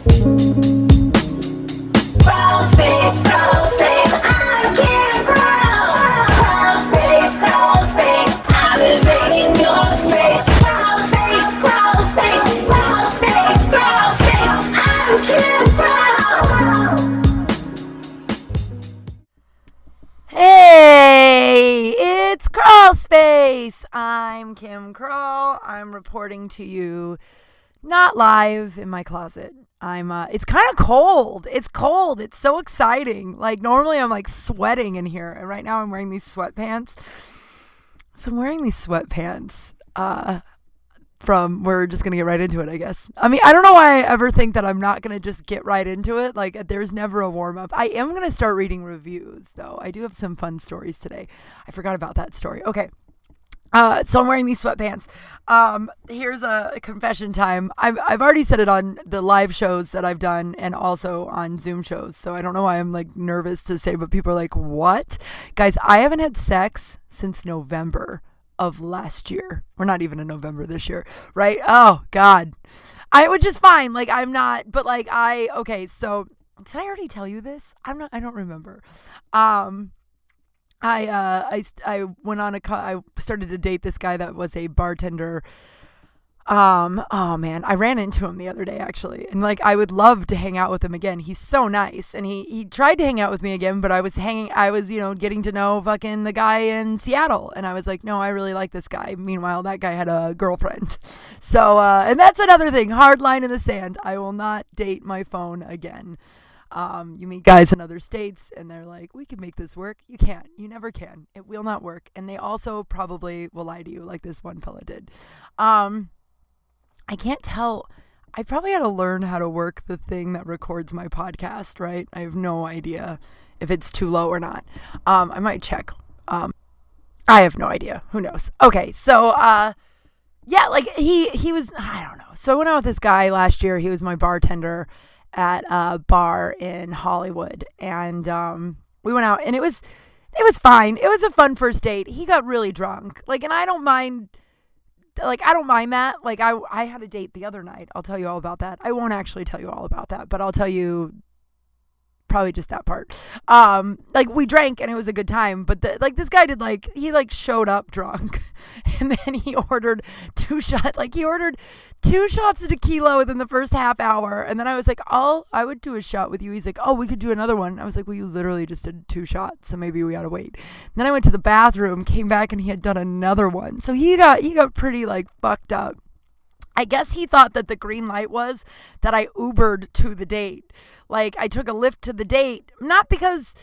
Kral Space, Kral Space, I can't crawl. Kral Space, I'm invading your space. Kral Space, Kral Space, Kral Space, Kral Space, I can't crawl. Hey, it's Kral Space. I'm Kim Kral. I'm reporting to you not live in my closet. It's kind of cold. It's cold. It's so exciting. Like normally I'm like sweating in here, and right now I'm wearing these sweatpants. So I'm wearing these sweatpants we're just going to get right into it, I guess. I mean, I don't know why I ever think that I'm not going to just get right into it. Like there's never a warm up. I am going to start reading reviews though. I do have some fun stories today. I forgot about that story. Okay. So I'm wearing these sweatpants. Here's a confession time. I've already said it on the live shows that I've done and also on Zoom shows. So I don't know why I'm like nervous to say, but people are like, what? Guys, I haven't had sex since November of last year. We're not even in November this year, right? Oh God. Which is fine. Like I'm not, but like okay. So did I already tell you this? I don't remember. I went on I started to date this guy that was a bartender. Oh man, I ran into him the other day actually. And like, I would love to hang out with him again. He's so nice. And he tried to hang out with me again, but I was, getting to know fucking the guy in Seattle. And I was like, no, I really like this guy. Meanwhile, that guy had a girlfriend. So, and that's another thing, hard line in the sand. I will not date my phone again. You meet guys in other states and they're like, we can make this work. You can't. You never can. It will not work. And they also probably will lie to you like this one fella did. I can't tell. I probably had to learn how to work the thing that records my podcast, right? I have no idea if it's too low or not. I might check. I have no idea. Who knows? Okay. So, yeah, like he was, I don't know. So I went out with this guy last year. He was my bartender at a bar in Hollywood, and we went out, and it was fine. It was a fun first date. He got really drunk, like, and I don't mind that. Like I had a date the other night. I'll tell you all about that. I won't actually tell you all about that, but I'll tell you probably just that part. Like we drank and it was a good time, but this guy did he showed up drunk and then he ordered two shots of tequila within the first half hour. And then I was like, I would do a shot with you. He's like, oh, we could do another one. I was like, well, you literally just did 2 shots. So maybe we ought to wait. And then I went to the bathroom, came back, and he had done another one. So he got pretty fucked up. I guess he thought that the green light was that I Ubered to the date. Like, I took a Lyft to the date, not because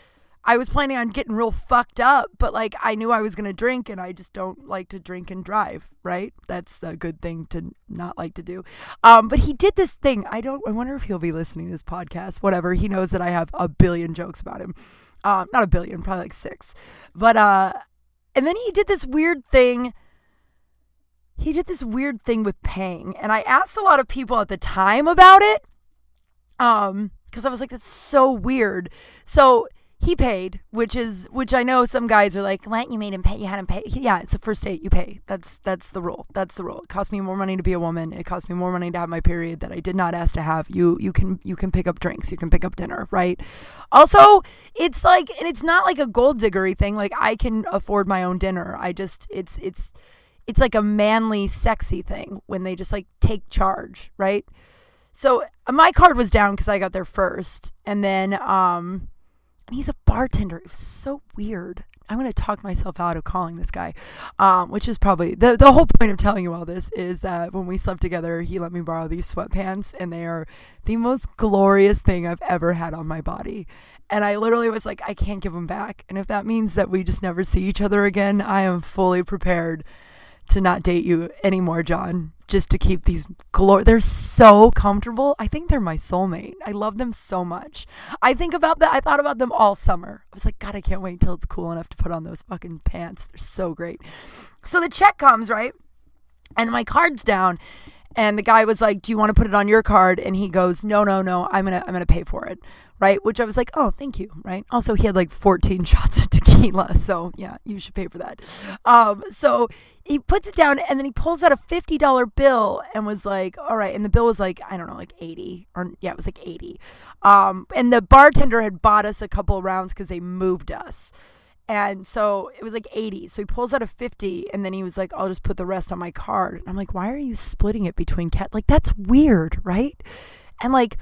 I was planning on getting real fucked up, but I knew I was going to drink, and I just don't like to drink and drive, right? That's a good thing to not like to do. But he did this thing. I wonder if he'll be listening to this podcast, whatever. He knows that I have a billion jokes about him. Not a billion, probably 6. But, and then he did this weird thing. He did this weird thing with paying, and I asked a lot of people at the time about it, because I was like, that's so weird. So he paid, which I know some guys are like, what? You made him pay? You had him pay? Yeah, it's a first date. You pay. That's the rule. That's the rule. It cost me more money to be a woman. It cost me more money to have my period that I did not ask to have. You can pick up drinks. You can pick up dinner, right? Also, it's and it's not like a gold diggery thing. Like I can afford my own dinner. It's like a manly, sexy thing when they just take charge, right? So my card was down because I got there first, and then he's a bartender. It was so weird. I'm going to talk myself out of calling this guy, which is probably the whole point of telling you all this is that when we slept together, he let me borrow these sweatpants, and they are the most glorious thing I've ever had on my body. And I literally was like, I can't give them back. And if that means that we just never see each other again, I am fully prepared to not date you anymore, John, just to keep these they're so comfortable. I think they're my soulmate. I love them so much. I think about that. I thought about them all summer. I was like, God, I can't wait until it's cool enough to put on those fucking pants. They're so great. So the check comes, right? And my card's down. And the guy was like, do you want to put it on your card? And he goes, no, I'm gonna pay for it. Right. Which I was like, oh, thank you. Right. Also, he had like 14 shots of tequila. So yeah, you should pay for that. So he puts it down and then he pulls out a $50 bill and was like, all right. And the bill was like, I don't know, like 80 or yeah, it was like 80. And the bartender had bought us a couple of rounds because they moved us. And so it was like 80. So he pulls out a 50 and then he was like, I'll just put the rest on my card. And I'm like, why are you splitting it between cat? Like, that's weird, right? And like,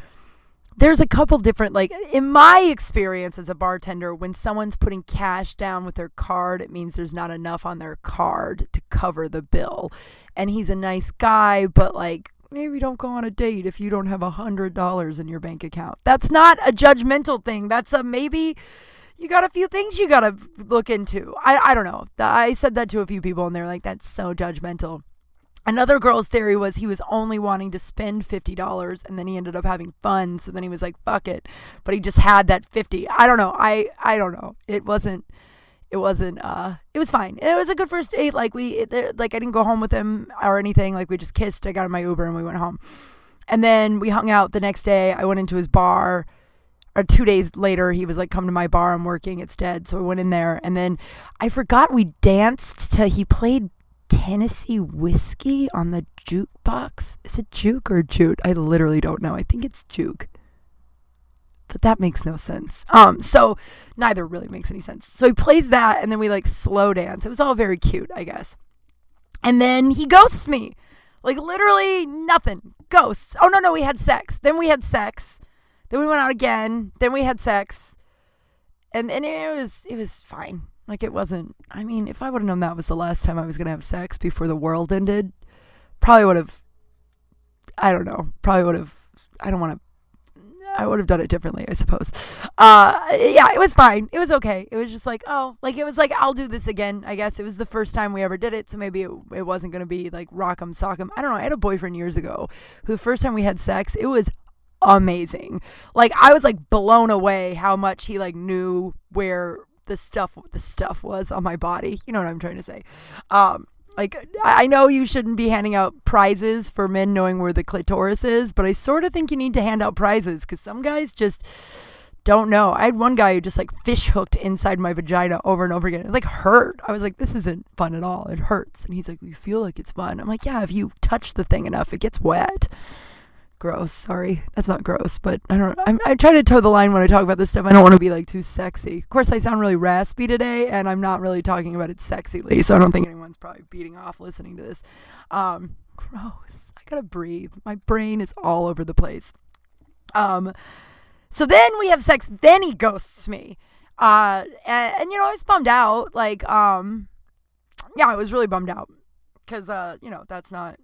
there's a couple different, like, in my experience as a bartender, when someone's putting cash down with their card, it means there's not enough on their card to cover the bill. And he's a nice guy, but like, maybe don't go on a date if you don't have $100 in your bank account. That's not a judgmental thing. That's a maybe you got a few things you got to look into. I don't know. I said that to a few people and they're like, that's so judgmental. Another girl's theory was he was only wanting to spend $50 and then he ended up having fun. So then he was like, fuck it. But he just had that 50. I don't know. I don't know. It was fine. It was a good first date. Like I didn't go home with him or anything. Like we just kissed. I got in my Uber and we went home. And then we hung out the next day. I went into his bar. Or 2 days later, he was like, come to my bar. I'm working. It's dead. So I went in there. And then I forgot we danced he played Tennessee whiskey on the jukebox. Is it juke or jute? I literally don't know. I think it's juke. But that makes no sense. So neither really makes any sense. So he plays that and then we like slow dance. It was all very cute, I guess. And then he ghosts me. Like literally nothing. Ghosts. Oh no, we had sex. Then we had sex. Then we went out again. Then we had sex. And it was fine. Like it wasn't, I mean, if I would have known that was the last time I was going to have sex before the world ended, I would have done it differently, I suppose. Yeah, it was fine. It was okay. It was just like, it was like, I'll do this again. I guess it was the first time we ever did it. So maybe it wasn't going to be like rock'em sock'em. I don't know. I had a boyfriend years ago who the first time we had sex, it was amazing. Like I was like blown away how much he like knew where the stuff was on my body. You know what I'm trying to say? Like I know you shouldn't be handing out prizes for men knowing where the clitoris is, but I sort of think you need to hand out prizes because some guys just don't know. I had one guy who just like fish hooked inside my vagina over and over again. It like hurt. I was like, this isn't fun at all. It hurts. And he's like, you feel like it's fun. I'm like, yeah, if you touch the thing enough, it gets wet. Gross. Sorry. That's not gross, but I don't know. I try to toe the line when I talk about this stuff. I don't want to be like too sexy. Of course, I sound really raspy today and I'm not really talking about it sexily. So I don't think anyone's probably beating off listening to this. Gross. I gotta breathe. My brain is all over the place. So then we have sex. Then he ghosts me. And you know, I was bummed out. Like, yeah, I was really bummed out because, you know, that's not,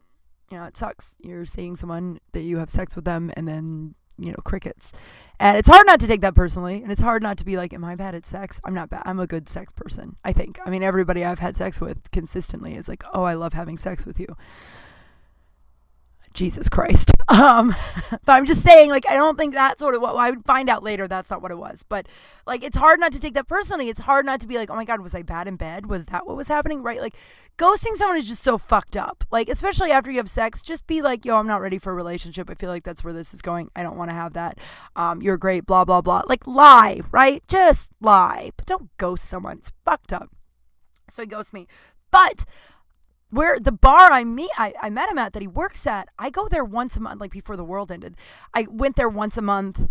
you know, it sucks. You're seeing someone that you have sex with them and then, you know, crickets. And it's hard not to take that personally. And it's hard not to be like, am I bad at sex? I'm not bad. I'm a good sex person, I think. I mean, everybody I've had sex with consistently is like, oh, I love having sex with you. Jesus Christ. But I'm just saying, like, I don't think that's what it was. I would find out later that's not what it was. But, like, it's hard not to take that personally. It's hard not to be like, oh my God, was I bad in bed? Was that what was happening? Right? Like, ghosting someone is just so fucked up. Like, especially after you have sex, just be like, yo, I'm not ready for a relationship. I feel like that's where this is going. I don't want to have that. You're great, blah, blah, blah. Like, lie, right? Just lie. But don't ghost someone. It's fucked up. So he ghosts me. But where the bar I met him at that he works at, I go there once a month, like before the world ended. I went there once a month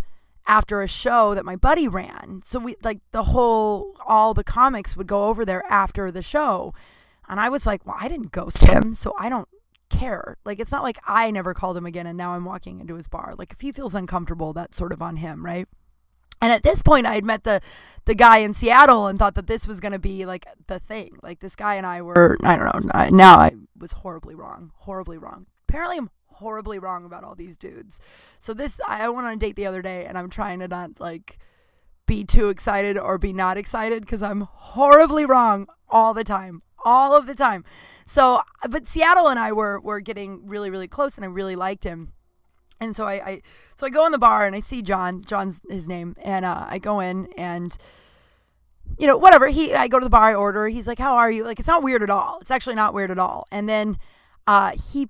after a show that my buddy ran. So we like all the comics would go over there after the show. And I was like, well, I didn't ghost him, so I don't care. Like, it's not like I never called him again and now I'm walking into his bar. Like, if he feels uncomfortable, that's sort of on him, right? And at this point, I had met the guy in Seattle and thought that this was going to be, like, the thing. Like, this guy and I were, I don't know, now I was horribly wrong. Apparently, I'm horribly wrong about all these dudes. So I went on a date the other day, and I'm trying to not, like, be too excited or be not excited because I'm horribly wrong all of the time. So, but Seattle and I were getting really, really close, and I really liked him. And so I go in the bar and I see John's his name, and I go in and, you know, whatever. I go to the bar, I order. He's like, how are you? Like, it's not weird at all. It's actually not weird at all. And then he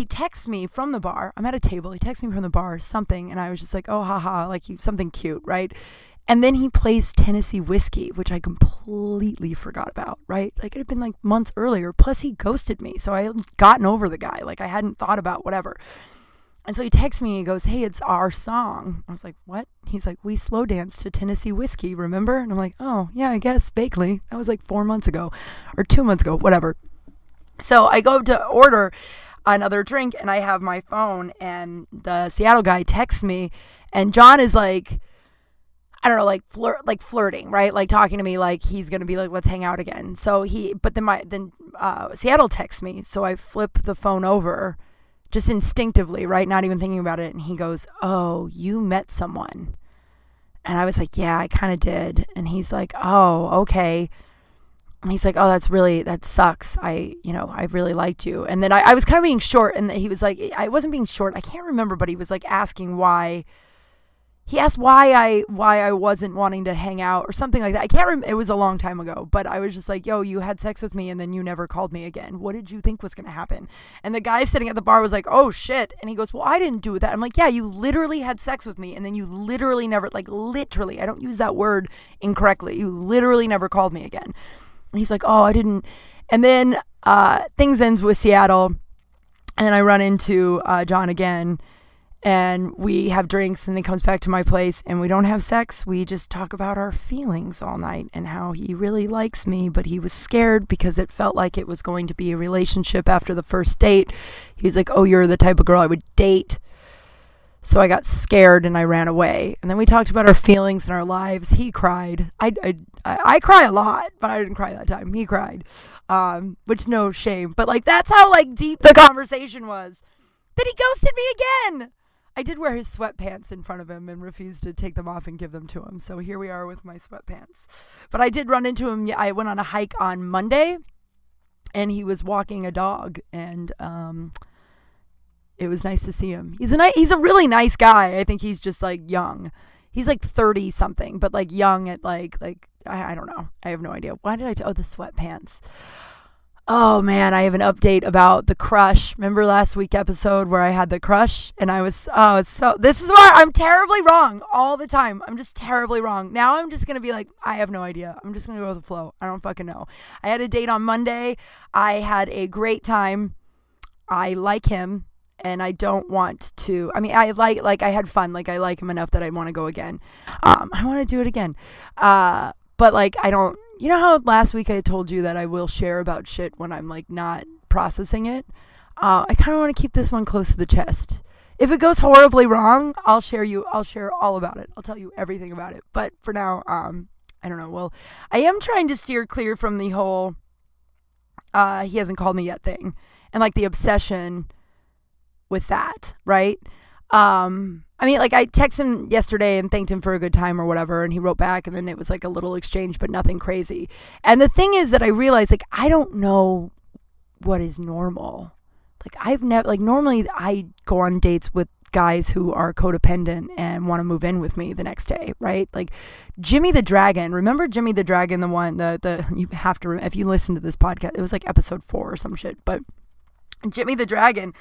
texts me from the bar. I'm at a table. He texts me from the bar, something. And I was just like, oh, haha, like something cute, right? And then he plays Tennessee Whiskey, which I completely forgot about, right? Like it had been like months earlier. Plus he ghosted me. So I had gotten over the guy. Like I hadn't thought about whatever. And so he texts me and he goes, hey, it's our song. I was like, what? He's like, we slow danced to Tennessee Whiskey, remember? And I'm like, oh, yeah, I guess vaguely. That was like 4 months ago or 2 months ago, whatever. So I go to order another drink and I have my phone and the Seattle guy texts me and John is like, I don't know, like flirting, right? Like talking to me like he's going to be like, let's hang out again. So then Seattle texts me. So I flip the phone over just instinctively, right? Not even thinking about it. And he goes, oh, you met someone. And I was like, yeah, I kind of did. And he's like, oh, okay. And he's like, oh, that sucks. I really liked you. And then I was kind of being short. And he was like, I wasn't being short. I can't remember, but he was like asking why. He asked why I wasn't wanting to hang out or something like that. I can't remember. It was a long time ago, but I was just like, yo, you had sex with me and then you never called me again. What did you think was going to happen? And the guy sitting at the bar was like, oh shit. And he goes, well, I didn't do that. I'm like, yeah, you literally had sex with me. And then you literally never, like literally, I don't use that word incorrectly. You literally never called me again. And he's like, oh, I didn't. And then things ends with Seattle. And then I run into John again. And we have drinks and then he comes back to my place and we don't have sex. We just talk about our feelings all night and how he really likes me, but he was scared because it felt like it was going to be a relationship after the first date. He's like, oh, you're the type of girl I would date. So I got scared and I ran away. And then we talked about our feelings and our lives. He cried. I cry a lot, but I didn't cry that time. He cried, which no shame. But like that's how like deep the conversation was. Then he ghosted me again. I did wear his sweatpants in front of him and refused to take them off and give them to him. So here we are with my sweatpants. But I did run into him. I went on a hike on Monday and he was walking a dog and it was nice to see him. He's a really nice guy. I think he's just like young. He's like 30 something, but like young at like I don't know. I have no idea. Why did the sweatpants? Oh man, I have an update about the crush. Remember last week episode where I had the crush and I was, this is why I'm terribly wrong all the time. I'm just terribly wrong. Now I'm just going to be like, I have no idea. I'm just going to go with the flow. I don't fucking know. I had a date on Monday. I had a great time. I like him and I don't want to, I had fun. Like I like him enough that I want to go again. I want to do it again. But like, I don't, you know how last week I told you that I will share about shit when I'm like not processing it? I kind of want to keep this one close to the chest. If it goes horribly wrong, I'll share all about it. I'll tell you everything about it. But for now, I don't know. Well, I am trying to steer clear from the whole, he hasn't called me yet thing. And like the obsession with that, right? I mean, like I texted him yesterday and thanked him for a good time or whatever. And he wrote back and then it was like a little exchange, but nothing crazy. And the thing is that I realized like, I don't know what is normal. Like I've never, like normally I go on dates with guys who are codependent and want to move in with me the next day, right? Like Jimmy the Dragon, remember Jimmy the Dragon, the one, you have to, if you listen to this podcast, it was like episode 4 or some shit, but Jimmy the Dragon,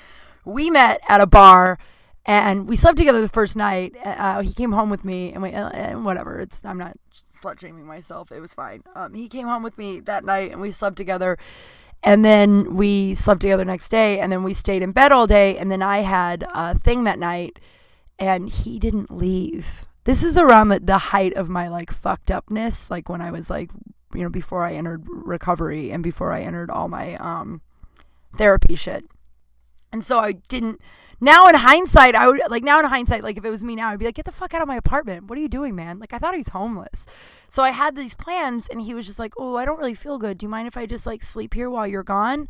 we met at a bar and we slept together the first night. He came home with me and whatever. I'm not slut shaming myself. It was fine. He came home with me that night and we slept together. And then we slept together next day. And then we stayed in bed all day. And then I had a thing that night and he didn't leave. This is around the height of my like fucked upness. Like when I was like, you know, before I entered recovery and before I entered all my therapy shit. And so I didn't. Now in hindsight, like if it was me now, I'd be like, get the fuck out of my apartment. What are you doing, man? Like I thought he was homeless. So I had these plans and he was just like, oh, I don't really feel good. Do you mind if I just like sleep here while you're gone?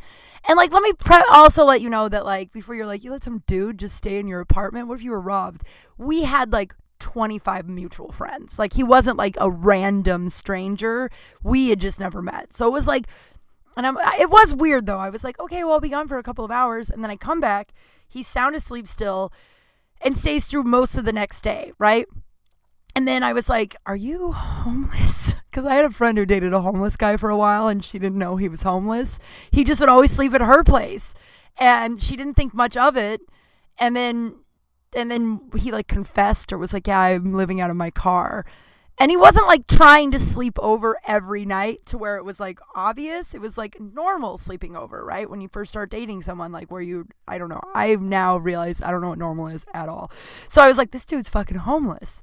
And like, let me also let you know that like, before you're like, you let some dude just stay in your apartment. What if you were robbed? We had like 25 mutual friends. Like he wasn't like a random stranger. We had just never met. So it was like, it was weird though. I was like, okay, well, I'll be gone for a couple of hours. And then I come back. He's sound asleep still and stays through most of the next day, right? And then I was like, are you homeless? because I had a friend who dated a homeless guy for a while, and she didn't know he was homeless. He just would always sleep at her place, and she didn't think much of it. And then he like confessed or was like, yeah, I'm living out of my car. And he wasn't like trying to sleep over every night to where it was like obvious. It was like normal sleeping over, right? When you first start dating someone, like where I don't know. I've now realized I don't know what normal is at all. So I was like, this dude's fucking homeless.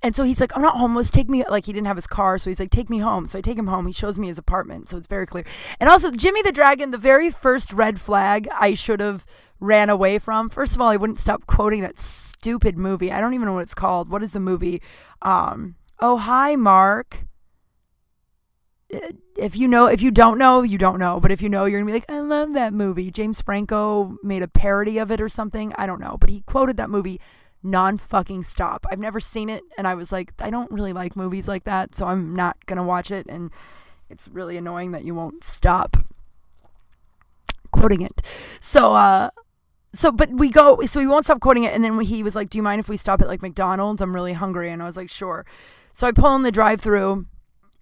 And so he's like, I'm not homeless. Take me, like he didn't have his car. So he's like, take me home. So I take him home. He shows me his apartment. So it's very clear. And also Jimmy the Dragon, the very first red flag I should have ran away from. First of all, I wouldn't stop quoting that stupid movie. I don't even know what it's called. What is the movie? Oh, hi, Mark. If you don't know, you don't know. But if you know, you're going to be like, I love that movie. James Franco made a parody of it or something. I don't know. But he quoted that movie non-fucking stop. I've never seen it. And I was like, I don't really like movies like that. So I'm not going to watch it. And it's really annoying that you won't stop quoting it. But we won't stop quoting it. And then he was like, do you mind if we stop at like McDonald's? I'm really hungry. And I was like, sure. So I pull in the drive-thru,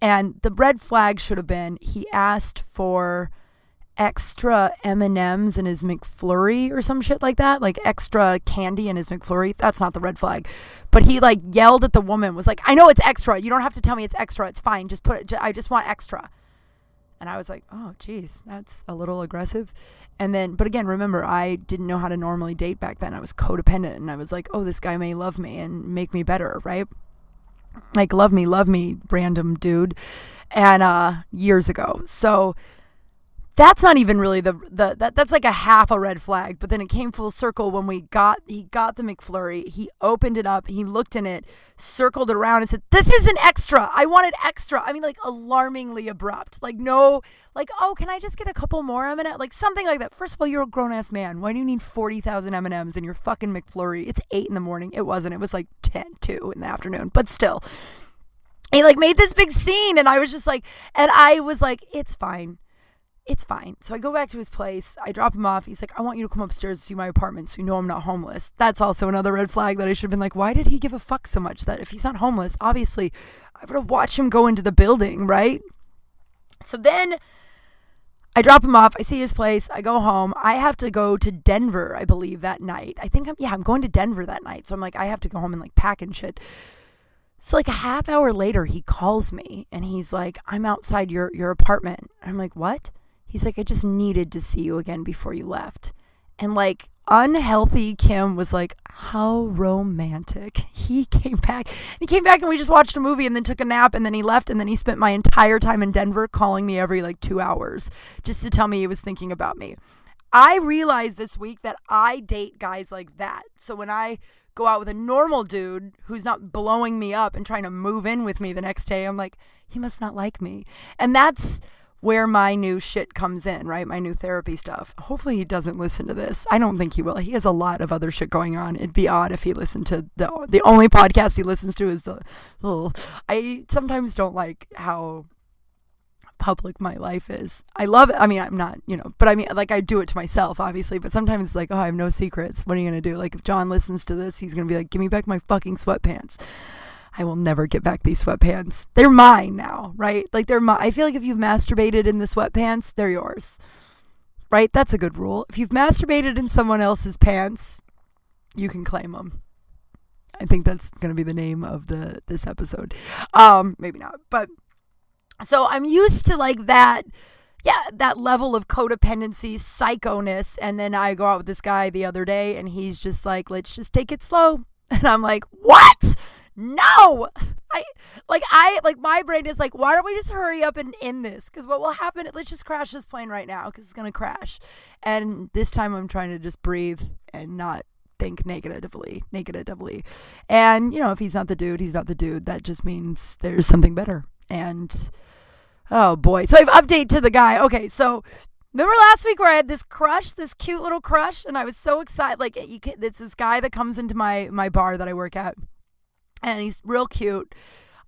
and the red flag should have been he asked for extra M&Ms in his McFlurry or some shit like that, like extra candy in his McFlurry. That's not the red flag. But he like yelled at the woman, was like, I know it's extra. You don't have to tell me it's extra. It's fine. Just put it. I just want extra. And I was like, oh, geez, that's a little aggressive. And then, but again, remember, I didn't know how to normally date back then. I was codependent, and I was like, oh, this guy may love me and make me better, right? Like, love me, random dude. And years ago. So that's not even really that's like a half a red flag. But then it came full circle when he got the McFlurry. He opened it up. He looked in it, circled it around, and said, this isn't extra. I wanted extra. I mean, like, alarmingly abrupt. Like, no, like, oh, can I just get a couple more M&Ms? Like, something like that. First of all, you're a grown-ass man. Why do you need 40,000 M&Ms in your fucking McFlurry? It's 8 a.m. It wasn't. It was like 2 in the afternoon. But still. He, like, made this big scene, and I was just like, and I was like, it's fine. It's fine. So I go back to his place. I drop him off. He's like, I want you to come upstairs to see my apartment so you know I'm not homeless. That's also another red flag that I should have been like, why did he give a fuck so much that if he's not homeless, obviously I would have watched him go into the building, right? So then I drop him off. I see his place. I go home. I have to go to Denver, I believe, that night. I'm going to Denver that night. So I'm like, I have to go home and like pack and shit. So like a half hour later, he calls me and he's like, I'm outside your apartment. I'm like, what? He's like, I just needed to see you again before you left. And like unhealthy Kim was like, how romantic. He came back and we just watched a movie and then took a nap and then he left and then he spent my entire time in Denver calling me every like 2 hours just to tell me he was thinking about me. I realized this week that I date guys like that. So when I go out with a normal dude who's not blowing me up and trying to move in with me the next day, I'm like, he must not like me. And that's where my new shit comes in, right? My new therapy stuff. Hopefully he doesn't listen to this. I don't think he will. He has a lot of other shit going on. It'd be odd if he listened to the only podcast he listens to is I sometimes don't like how public my life is. I love it. I mean, I'm not, but I mean, like I do it to myself, obviously, but sometimes it's like, oh, I have no secrets. What are you going to do? Like if John listens to this, he's going to be like, give me back my fucking sweatpants. I will never get back these sweatpants. They're mine now, right? Like they're mine. I feel like if you've masturbated in the sweatpants, they're yours, right? That's a good rule. If you've masturbated in someone else's pants, you can claim them. I think that's going to be the name of this episode. Maybe not, but so I'm used to like that level of codependency, psychoness. And then I go out with this guy the other day and he's just like, let's just take it slow. And I'm like, what? No, my brain is like, why don't we just hurry up and end this? Because what will happen, let's just crash this plane right now because it's going to crash. And this time I'm trying to just breathe and not think negatively. And, if he's not the dude, he's not the dude. That just means there's something better. And, oh boy. So I've updated to the guy. Okay, so remember last week where I had this cute little crush, and I was so excited. Like, it's this guy that comes into my bar that I work at. And he's real cute,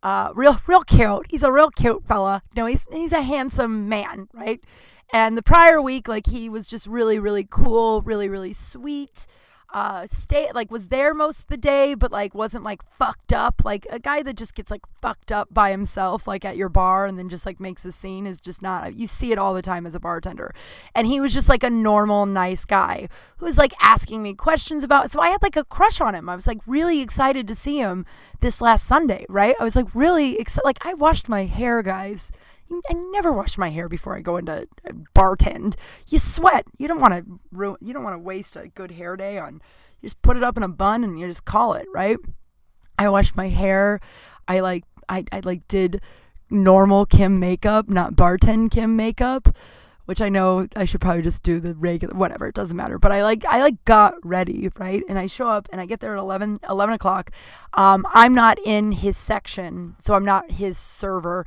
real cute. He's a real cute fella. He's a handsome man, right? And the prior week, like he was just really, really cool, really, really sweet. was there most of the day, but like wasn't like fucked up. Like a guy that just gets like fucked up by himself, like at your bar, and then just like makes a scene is just not. You see it all the time as a bartender, and he was just like a normal, nice guy who was like asking me questions about. So I had like a crush on him. I was like really excited to see him this last Sunday, right? I was like really excited. Like I washed my hair, guys. I never wash my hair before I go into bartend. You sweat. You don't want to waste a good hair day on. You just put it up in a bun and you just call it, right? I washed my hair. I did normal Kim makeup, not bartend Kim makeup, which I know I should probably just do the regular, whatever, it doesn't matter. But I got ready, right? And I show up and I get there at 11 o'clock. I'm not in his section, so I'm not his server.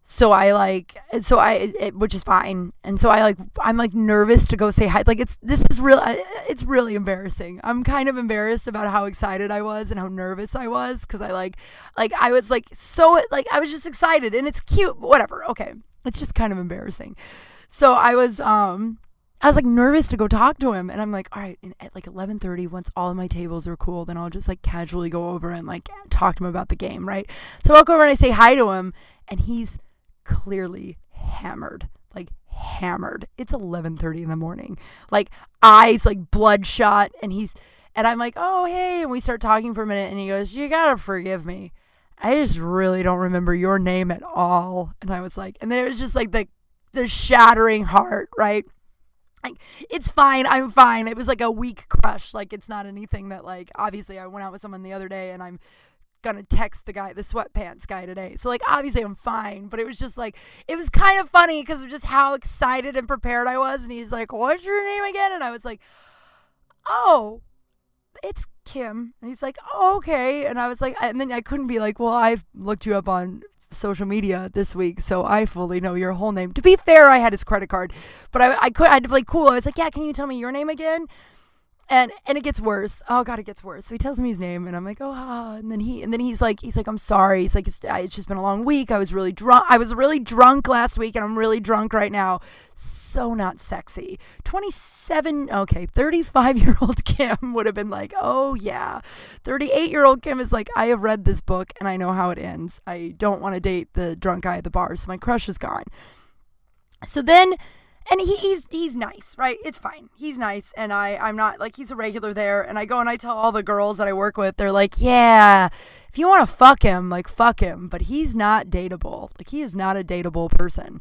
Which is fine. And so I'm like nervous to go say hi. Like it's really embarrassing. I'm kind of embarrassed about how excited I was and how nervous I was. Cause I was just excited and it's cute, whatever. Okay. It's just kind of embarrassing. So I was like nervous to go talk to him, and I'm like, all right, and at like 11:30, once all of my tables are cool, then I'll just like casually go over and like talk to him about the game, right? So I walk over and I say hi to him, and he's clearly hammered. It's 11:30 in the morning, like eyes like bloodshot, and I'm like, oh hey, and we start talking for a minute, and he goes, you gotta forgive me, I just really don't remember your name at all. And I was like, and then it was just like the shattering heart, right? Like, it's fine. I'm fine. It was like a weak crush. Like, it's not anything that, like, obviously I went out with someone the other day and I'm going to text the sweatpants guy today. So, like, obviously I'm fine. But it was just like, it was kind of funny because of just how excited and prepared I was. And he's like, what's your name again? And I was like, oh, it's Kim. And he's like, oh, okay. And I was like, and then I couldn't be like, well, I've looked you up on social media this week, so I fully know your whole name. To be fair, I had his credit card, but I had to play cool. I was like, yeah, can you tell me your name again? And it gets worse. Oh God, it gets worse. So he tells me his name, and I'm like, oh, and then he's like, I'm sorry. He's like, it's just been a long week. I was really drunk. I was really drunk last week, and I'm really drunk right now. So not sexy. 35-year-old Kim would have been like, oh yeah. 38-year-old Kim is like, I have read this book, and I know how it ends. I don't want to date the drunk guy at the bar, so my crush is gone. So then. And he's nice, right? It's fine. He's nice, and I'm not, like, he's a regular there, and I go and I tell all the girls that I work with, they're like, yeah, if you want to fuck him, like, fuck him, but he's not dateable. Like, he is not a dateable person.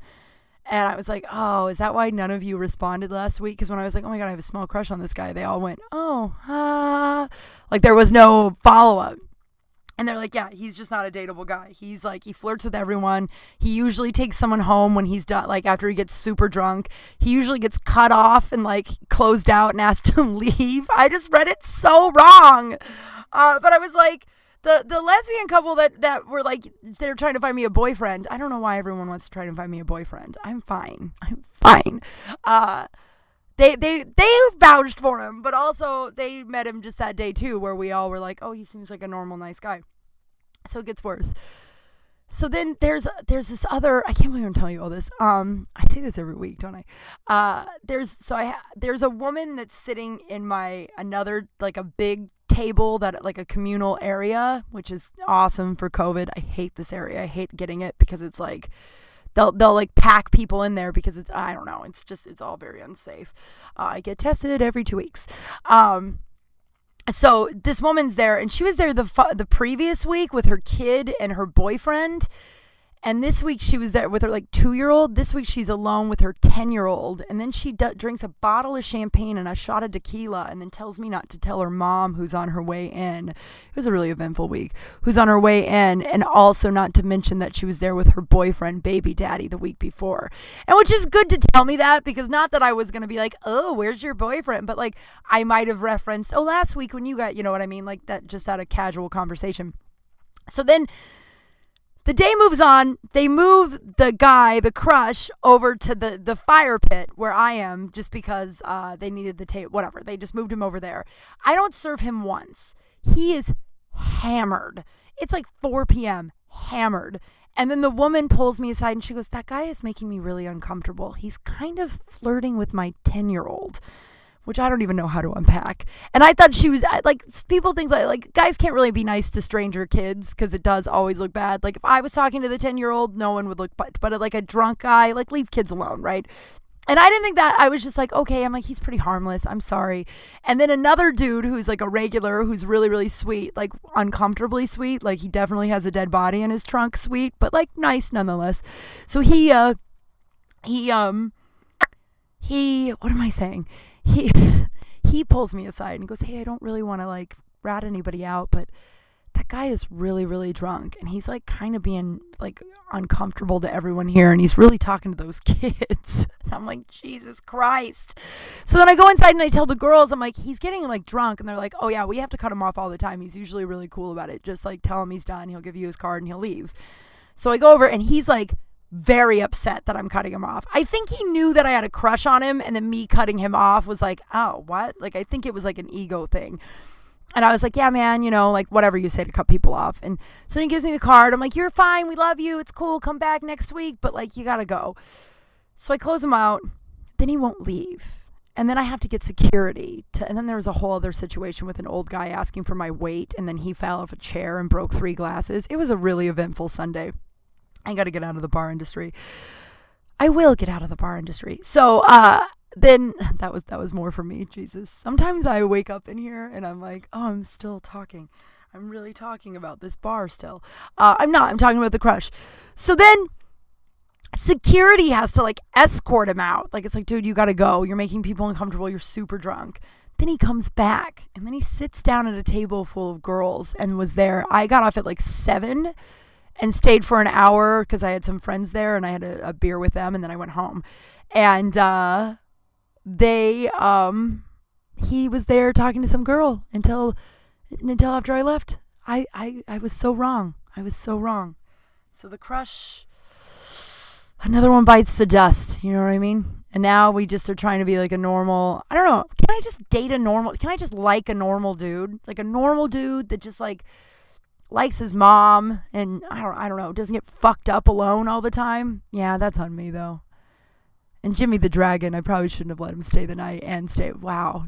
And I was like, oh, is that why none of you responded last week? Because when I was like, oh my God, I have a small crush on this guy, they all went, oh, like, there was no follow-up. And they're like, yeah, he's just not a dateable guy. He's like, he flirts with everyone. He usually takes someone home when he's done, like after he gets super drunk. He usually gets cut off and like closed out and asked to leave. I just read it so wrong. But I was like, the lesbian couple that were like, they're trying to find me a boyfriend. I don't know why everyone wants to try to find me a boyfriend. I'm fine. They vouched for him, but also they met him just that day too, where we all were like, oh, he seems like a normal, nice guy. So it gets worse. So then there's this other, I can't believe I'm telling you all this. I say this every week, don't I? There's a woman that's sitting in another, like a big table that like a communal area, which is awesome for COVID. I hate this area. I hate getting it because it's like, They'll like pack people in there because I don't know, it's all very unsafe. I get tested every 2 weeks. So this woman's there, and she was there the previous week with her kid and her boyfriend. And this week she was there with her like 2-year-old. This week she's alone with her 10-year-old. And then she drinks a bottle of champagne and a shot of tequila, and then tells me not to tell her mom, who's on her way in. It was a really eventful week. Who's on her way in, and also not to mention that she was there with her boyfriend, baby daddy, the week before. And which is good to tell me that, because not that I was going to be like, oh, where's your boyfriend? But like I might have referenced, oh, last week when you got, you know what I mean? Like that, just out of casual conversation. So then the day moves on. They move the crush, over to the fire pit where I am, just because they needed the tape, whatever. They just moved him over there. I don't serve him once. He is hammered. It's like 4 p.m., hammered. And then the woman pulls me aside and she goes, that guy is making me really uncomfortable. He's kind of flirting with my 10-year-old. which I don't even know how to unpack. And I thought she was like, people think like guys can't really be nice to stranger kids because it does always look bad. Like if I was talking to the 10-year-old, no one would look, but like a drunk guy, like leave kids alone, right? And I didn't think that. I was just like, okay, I'm like, he's pretty harmless. I'm sorry. And then another dude who's like a regular, who's really, really sweet, like uncomfortably sweet. Like he definitely has a dead body in his trunk, sweet, but like nice nonetheless. So he, what am I saying? He pulls me aside and goes, hey, I don't really want to like rat anybody out, but that guy is really, really drunk. And he's like kind of being like uncomfortable to everyone here. And he's really talking to those kids. And I'm like, Jesus Christ. So then I go inside and I tell the girls, I'm like, he's getting like drunk. And they're like, oh yeah, we have to cut him off all the time. He's usually really cool about it. Just like tell him he's done. He'll give you his card and he'll leave. So I go over and he's like very upset that I'm cutting him off. I think he knew that I had a crush on him. And then me cutting him off was like, oh, what? Like, I think it was like an ego thing. And I was like, yeah, man, you know, like whatever you say to cut people off. And so he gives me the card. I'm like, you're fine. We love you. It's cool. Come back next week. But like, you got to go. So I close him out. Then he won't leave. And then I have to get security. And then there was a whole other situation with an old guy asking for my weight. And then he fell off a chair and broke 3 glasses. It was a really eventful Sunday. I got to get out of the bar industry. I will get out of the bar industry. So, then that was more for me. Jesus. Sometimes I wake up in here and I'm like, oh, I'm still talking. I'm really talking about this bar still. I'm not. I'm talking about the crush. So then security has to like escort him out. Like it's like, dude, you got to go. You're making people uncomfortable. You're super drunk. Then he comes back and then he sits down at a table full of girls and was there. I got off at like 7 and stayed for an hour because I had some friends there and I had a beer with them and then I went home. And, he was there talking to some girl until after I left. I was so wrong. So the crush, another one bites the dust. You know what I mean? And now we just are trying to be like a normal, I don't know. Can I just like a normal dude? Like a normal dude that just like likes his mom and I don't know, doesn't get fucked up alone all the time. Yeah, that's on me though. And Jimmy the Dragon, I probably shouldn't have let him stay the night and stay. Wow.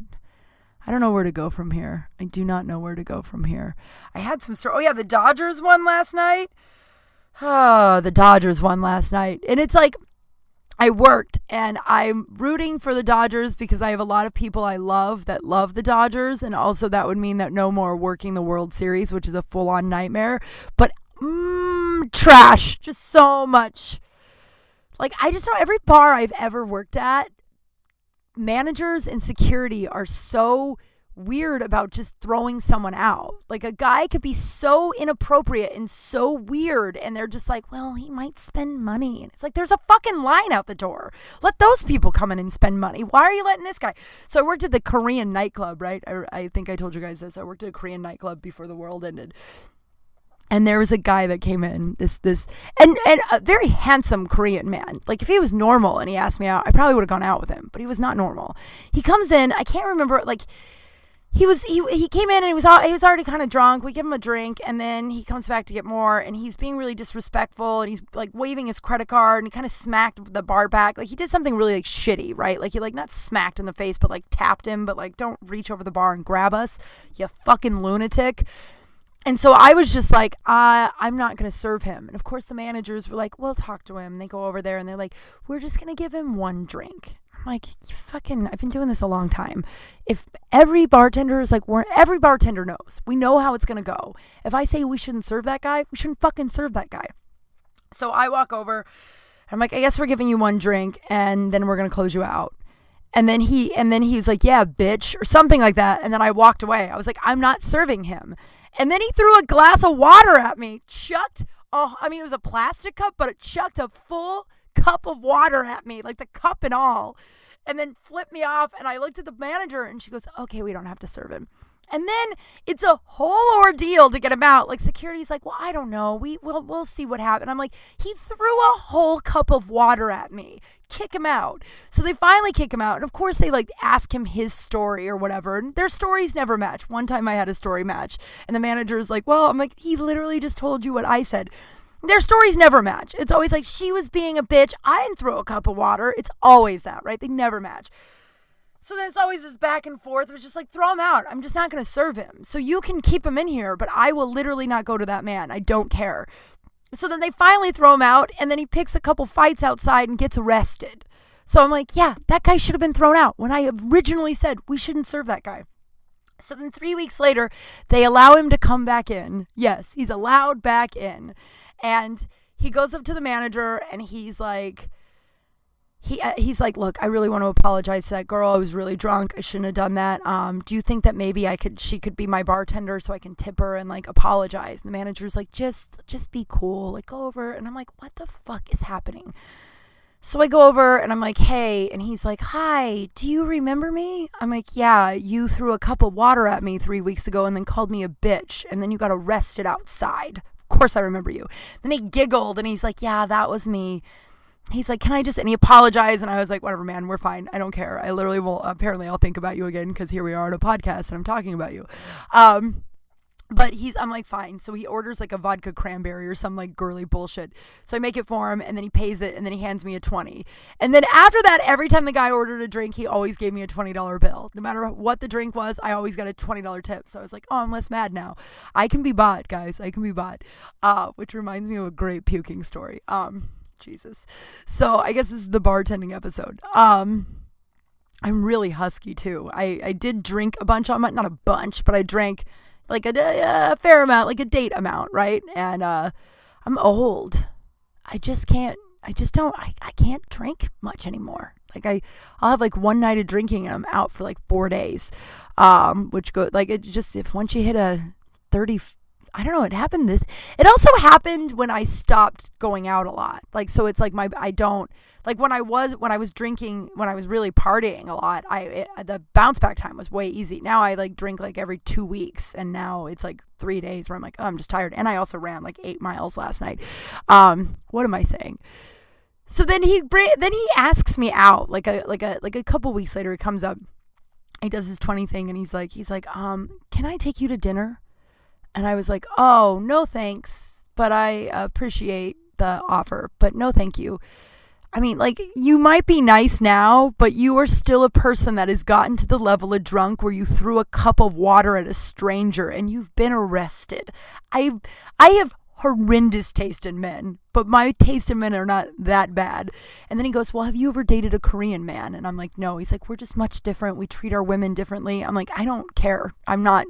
I don't know where to go from here. I do not know where to go from here. I had some story. Oh, yeah, the Dodgers won last night. Oh, the Dodgers won last night. And it's like, I worked and I'm rooting for the Dodgers because I have a lot of people I love that love the Dodgers. And also that would mean that no more working the World Series, which is a full-on nightmare. But trash. Just so much. Like, I just know every bar I've ever worked at, managers and security are so weird about just throwing someone out. Like, a guy could be so inappropriate and so weird, and they're just like, well, he might spend money. And it's like, there's a fucking line out the door. Let those people come in and spend money. Why are you letting this guy? So I worked at the Korean nightclub, right? I think I told you guys this. I worked at a Korean nightclub before the world ended. And there was a guy that came in, and a very handsome Korean man. Like, if he was normal and he asked me out, I probably would have gone out with him, but he was not normal. He comes in, I can't remember, like, he came in and he was already kind of drunk. We give him a drink, and then he comes back to get more, and he's being really disrespectful, and he's, like, waving his credit card, and he kind of smacked the bar back. Like, he did something really, like, shitty, right? Like, he, like, not smacked in the face, but, like, tapped him, but, like, don't reach over the bar and grab us, you fucking lunatic. And so I was just like, I'm not going to serve him. And of course the managers were like, we'll talk to him. And they go over there and they're like, we're just going to give him 1 drink. I'm like, I've been doing this a long time. If every bartender is like, every bartender knows. We know how it's going to go. If I say we shouldn't serve that guy, we shouldn't fucking serve that guy. So I walk over. I'm like, I guess we're giving you 1 drink and then we're going to close you out. And then he was like, yeah, bitch, or something like that. And then I walked away. I was like, I'm not serving him. And then he threw a glass of water at me. It was a plastic cup, but it chucked a full cup of water at me, like the cup and all. And then flipped me off. And I looked at the manager and she goes, okay, we don't have to serve him. And then it's a whole ordeal to get him out. Like, security's like, well, I don't know. We'll see what happens. I'm like, he threw a whole cup of water at me. Kick him out. So they finally kick him out. And of course they like ask him his story or whatever. And their stories never match. One time I had a story match and the manager is like, well, I'm like, he literally just told you what I said. Their stories never match. It's always like, she was being a bitch. I didn't throw a cup of water. It's always that, right? They never match. So then it's always this back and forth. It was just like, throw him out. I'm just not going to serve him. So you can keep him in here, but I will literally not go to that man. I don't care. So then they finally throw him out, and then he picks a couple fights outside and gets arrested. So I'm like, yeah, that guy should have been thrown out when I originally said we shouldn't serve that guy. So then 3 weeks later, they allow him to come back in. Yes, he's allowed back in. And he goes up to the manager, and he's like, he's like, look, I really want to apologize to that girl. I was really drunk. I shouldn't have done that. Do you think that maybe she could be my bartender so I can tip her and like apologize? And the manager's like, just be cool. Like, go over. And I'm like, what the fuck is happening? So I go over and I'm like, hey, and he's like, hi, do you remember me? I'm like, yeah, you threw a cup of water at me 3 weeks ago and then called me a bitch. And then you got arrested outside. Of course I remember you. Then he giggled and he's like, yeah, that was me. He's like, and he apologized. And I was like, whatever, man, we're fine. I don't care. I literally will, apparently I'll think about you again because here we are on a podcast and I'm talking about you. But I'm like, fine. So he orders like a vodka cranberry or some like girly bullshit. So I make it for him and then he pays it and then he hands me a 20. And then after that, every time the guy ordered a drink, he always gave me a $20 bill. No matter what the drink was, I always got a $20 tip. So I was like, oh, I'm less mad now. I can be bought, guys. I can be bought. Which reminds me of a great puking story. Jesus. So I guess this is the bartending episode. I'm really husky too. I did drink a bunch on my, not a bunch, but I drank like a fair amount, like a date amount, right? And I'm old. I can't drink much anymore. Like I'll have like one night of drinking and I'm out for like 4 days. Which go like it just, if once you hit a 30, I don't know, it also happened when I stopped going out a lot. Like, so it's like when I was drinking, when I was really partying a lot, the bounce back time was way easy. Now I like drink like every 2 weeks and now it's like 3 days where I'm like, oh, I'm just tired. And I also ran like 8 miles last night. What am I saying? So then he asks me out like a couple weeks later. He comes up, he does his 20 thing and he's like, can I take you to dinner? And I was like, oh, no thanks, but I appreciate the offer, but no thank you. I mean, like, you might be nice now, but you are still a person that has gotten to the level of drunk where you threw a cup of water at a stranger and you've been arrested. I have horrendous taste in men, but my taste in men are not that bad. And then he goes, well, have you ever dated a Korean man? And I'm like, no. He's like, we're just much different. We treat our women differently. I'm like, I don't care. I'm not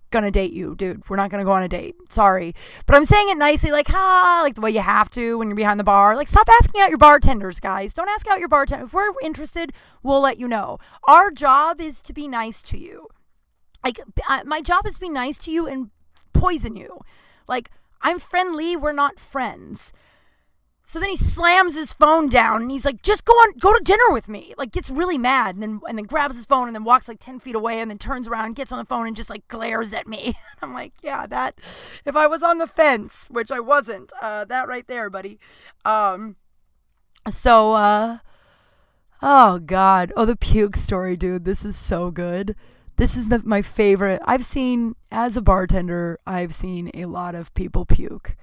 gonna date you, dude. We're not gonna go on a date. Sorry. But I'm saying it nicely, like the way you have to when you're behind the bar. Like, stop asking out your bartenders, guys. Don't ask out your bartender. If we're interested, we'll let you know. Our job is to be nice to you. Like, my job is to be nice to you and poison you. Like, I'm friendly. We're not friends. So then he slams his phone down and he's like, just go to dinner with me. Like, gets really mad and then grabs his phone and then walks like 10 feet away and then turns around, gets on the phone and just like glares at me. I'm like, yeah, that, if I was on the fence, which I wasn't, that right there, buddy. Oh God. Oh, the puke story, dude. This is so good. This is my favorite. As a bartender, I've seen a lot of people puke.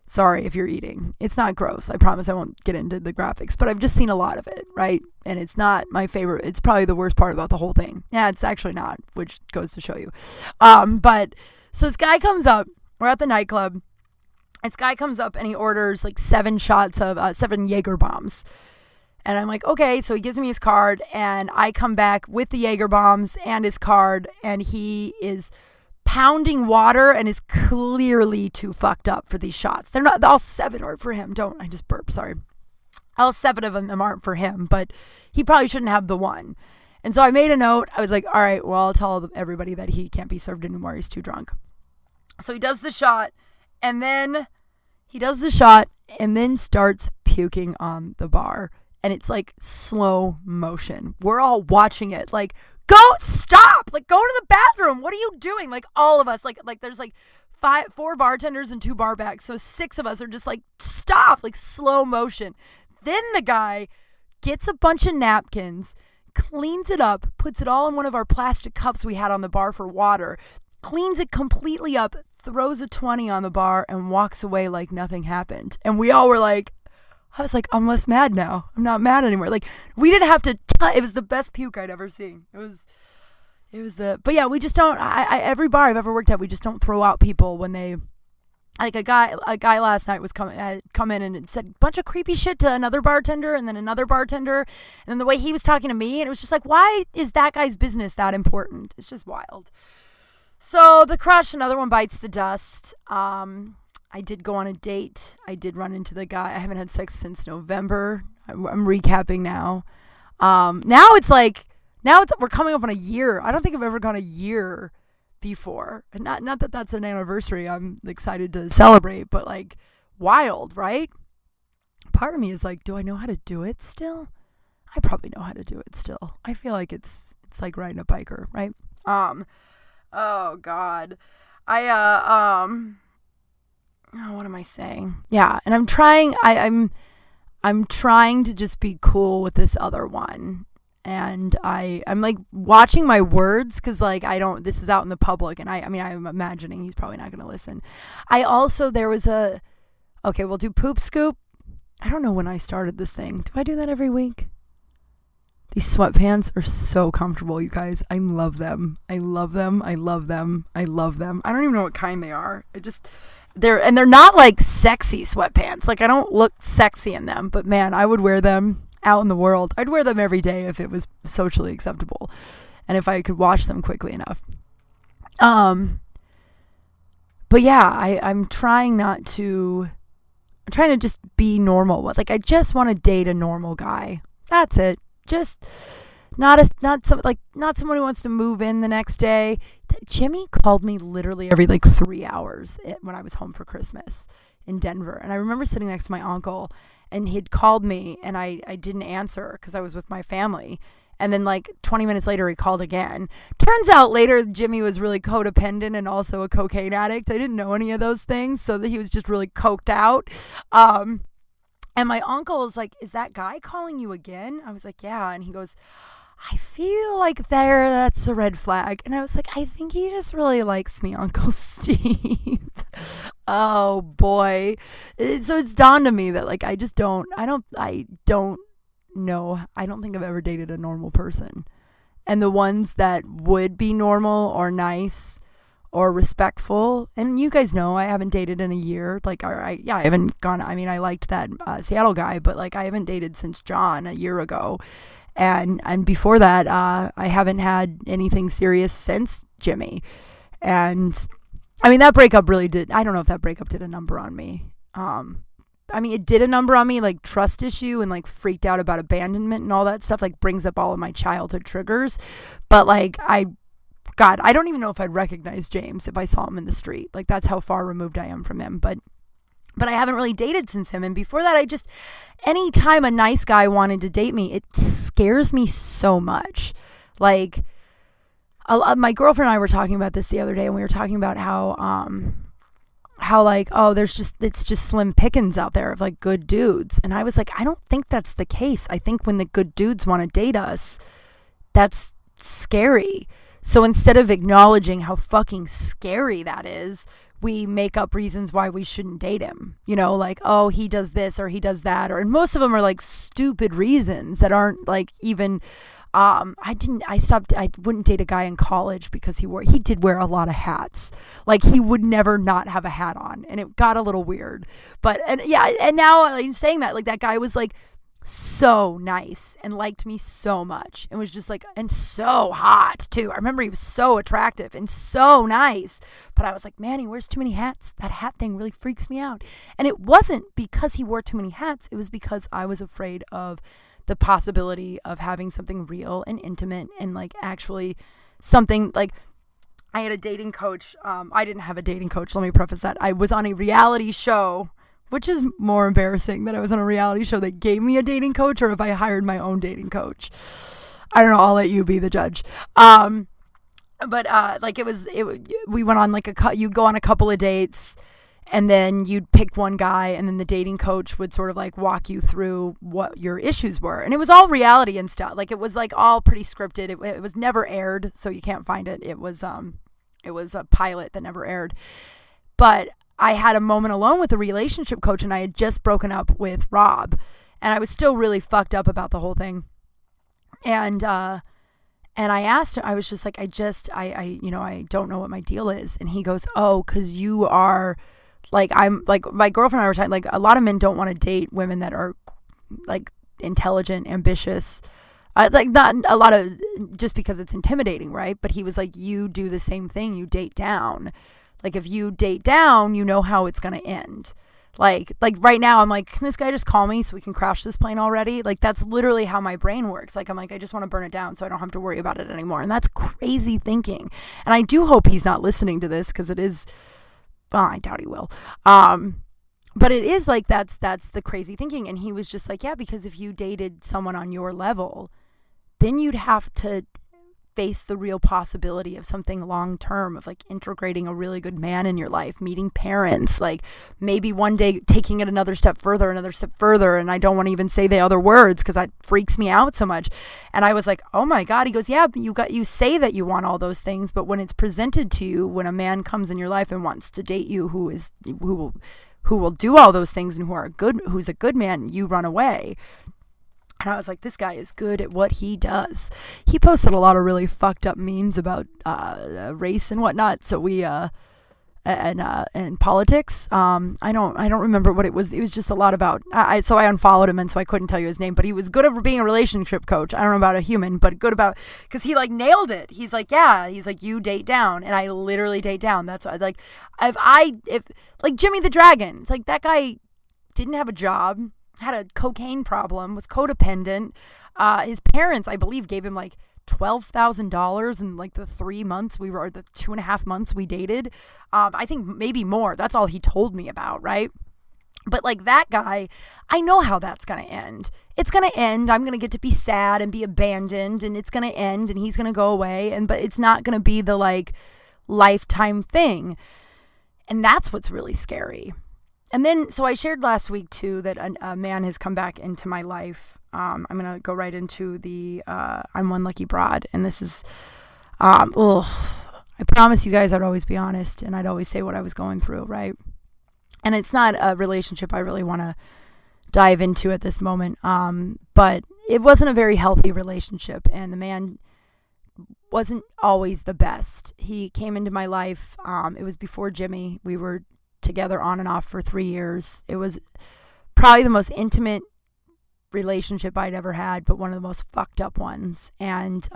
Sorry if you're eating. It's not gross. I promise I won't get into the graphics, but I've just seen a lot of it, right? And it's not my favorite. It's probably the worst part about the whole thing. Yeah, it's actually not, which goes to show you. But so this guy comes up. We're at the nightclub. This guy comes up and he orders like 7 shots of 7 Jaeger bombs. And I'm like, okay. So he gives me his card and I come back with the Jaeger bombs and his card and he is pounding water and is clearly too fucked up for these shots. They're not, all 7 are for him. I just burped, sorry. All 7 of them aren't for him, but he probably shouldn't have the one. And so I made a note. I was like, all right, well, I'll tell everybody that he can't be served anymore. He's too drunk. So he does the shot and then starts puking on the bar. And it's like slow motion. We're all watching it like, go, stop, like, go to the bathroom. What are you doing? Like, all of us, like there's like 4 bartenders and 2 bar backs. So 6 of us are just like, stop, like slow motion. Then the guy gets a bunch of napkins, cleans it up, puts it all in one of our plastic cups we had on the bar for water, cleans it completely up, throws a 20 on the bar and walks away like nothing happened. And we all were like, I was like, I'm less mad now. I'm not mad anymore. Like, we didn't have to It was the best puke I'd ever seen. But yeah, we just don't, every bar I've ever worked at, we just don't throw out people when they, like a guy last night had come in and said a bunch of creepy shit to another bartender and then another bartender. And then the way he was talking to me, and it was just like, why is that guy's business that important? It's just wild. So the crush, another one bites the dust. I did go on a date. I did run into the guy. I haven't had sex since November. I'm recapping now. We're coming up on a year. I don't think I've ever gone a year before. And not that that's an anniversary I'm excited to celebrate, but like wild, right? Part of me is like, do I know how to do it still? I probably know how to do it still. I feel like it's like riding a biker, right? Oh God. What am I saying? Yeah, and I'm trying I'm trying to just be cool with this other one. And I'm like watching my words because like this is out in the public, and I'm imagining he's probably not going to listen. We'll do poop scoop. I don't know when I started this thing. Do I do that every week? These sweatpants are so comfortable, you guys. I love them. I love them. I love them. I love them. I don't even know what kind they are. They're not like sexy sweatpants. Like I don't look sexy in them, but man, I would wear them out in the world. I'd wear them every day if it was socially acceptable and if I could wash them quickly enough. But yeah, I'm trying to just be normal. Like I just want to date a normal guy. That's it. Just not someone who wants to move in the next day. Jimmy called me literally every like 3 hours when I was home for Christmas in Denver. And I remember sitting next to my uncle, and he'd called me, and I didn't answer because I was with my family. And then like 20 minutes later, he called again. Turns out later, Jimmy was really codependent and also a cocaine addict. I didn't know any of those things, so that he was just really coked out. And my uncle was like, is that guy calling you again? I was like, yeah. And he goes, I feel like that's a red flag. And I was like, I think he just really likes me, Uncle Steve. Oh boy. So it's dawned on me that like, I don't know. I don't think I've ever dated a normal person. And the ones that would be normal or nice or respectful, and you guys know I haven't dated in a year. Like, I haven't gone. I mean, I liked that Seattle guy, but like I haven't dated since John a year ago, and before that, I haven't had anything serious since Jimmy. And I mean, that breakup really did. I don't know if that breakup did a number on me. I mean, it did a number on me, like trust issue and like freaked out about abandonment and all that stuff. Like brings up all of my childhood triggers, but like God, I don't even know if I'd recognize James if I saw him in the street. Like that's how far removed I am from him. But I haven't really dated since him. And before that, anytime a nice guy wanted to date me, it scares me so much. Like my girlfriend and I were talking about this the other day, and we were talking about how like, oh, it's just slim pickings out there of like good dudes. And I was like, I don't think that's the case. I think when the good dudes want to date us, that's scary. So instead of acknowledging how fucking scary that is, we make up reasons why we shouldn't date him. You know, like, oh, he does this or he does that. And most of them are like stupid reasons that aren't like even, I wouldn't date a guy in college because he did wear a lot of hats. Like he would never not have a hat on, and it got a little weird. And now I'm saying that, like that guy was like so nice and liked me so much and was just like, and so hot too. I remember he was so attractive and so nice, but I was like, man, he wears too many hats. That hat thing really freaks me out. And it wasn't because he wore too many hats. It was because I was afraid of the possibility of having something real and intimate and like actually something like, I had a dating coach. I didn't have a dating coach. Let me preface that. I was on a reality show, which is more embarrassing that I was on a reality show that gave me a dating coach, or if I hired my own dating coach. I don't know. I'll let you be the judge. But we went on like you'd go on a couple of dates, and then you'd pick one guy, and then the dating coach would sort of like walk you through what your issues were. And it was all reality and stuff. Like it was like all pretty scripted. It was never aired, so you can't find it. It was a pilot that never aired. But I had a moment alone with a relationship coach, and I had just broken up with Rob, and I was still really fucked up about the whole thing. And I asked him, I was just like, I don't know what my deal is. And he goes, oh, because you are like, I'm like, my girlfriend and I were talking, like, a lot of men don't want to date women that are like intelligent, ambitious, like not a lot of, just because it's intimidating, right? But he was like, you do the same thing, you date down. Like, if you date down, you know how it's going to end. Like right now, I'm like, can this guy just call me so we can crash this plane already? Like, that's literally how my brain works. Like, I'm like, I just want to burn it down so I don't have to worry about it anymore. And that's crazy thinking. And I do hope he's not listening to this, because it is, well, I doubt he will. But it is like, that's the crazy thinking. And he was just like, yeah, because if you dated someone on your level, then you'd have to face the real possibility of something long term, of like integrating a really good man in your life, meeting parents, like maybe one day taking it another step further. And I don't want to even say the other words because that freaks me out so much. And I was like, oh my God. He goes, yeah, but you say that you want all those things, but when it's presented to you, when a man comes in your life and wants to date you, who will do all those things and who's a good man, you run away. And I was like, this guy is good at what he does. He posted a lot of really fucked up memes about race and whatnot. So and politics. I don't remember what it was. It was just a lot about. So I unfollowed him, and so I couldn't tell you his name. But he was good at being a relationship coach. I don't know about a human, but good about, because he like nailed it. He's like, yeah. He's like, you date down, and I literally date down. That's what, like, if like Jimmy the Dragon. It's like, that guy didn't have a job, had a cocaine problem, was codependent. His parents, I believe, gave him like $12,000 in like the 2.5 months we dated. I think maybe more. That's all he told me about, right? But like, that guy, I know how that's going to end. It's going to end. I'm going to get to be sad and be abandoned, and it's going to end, and he's going to go away. But it's not going to be the like lifetime thing. And that's what's really scary. And then, so I shared last week too that a man has come back into my life. I'm going to go right into the I'm One Lucky Broad. And this is, I promise you guys I'd always be honest, and I'd always say what I was going through, right? And it's not a relationship I really want to dive into at this moment. But it wasn't a very healthy relationship, and the man wasn't always the best. He came into my life. It was before Jimmy. We were together on and off for 3 years. It was probably the most intimate relationship I'd ever had, but one of the most fucked up ones. And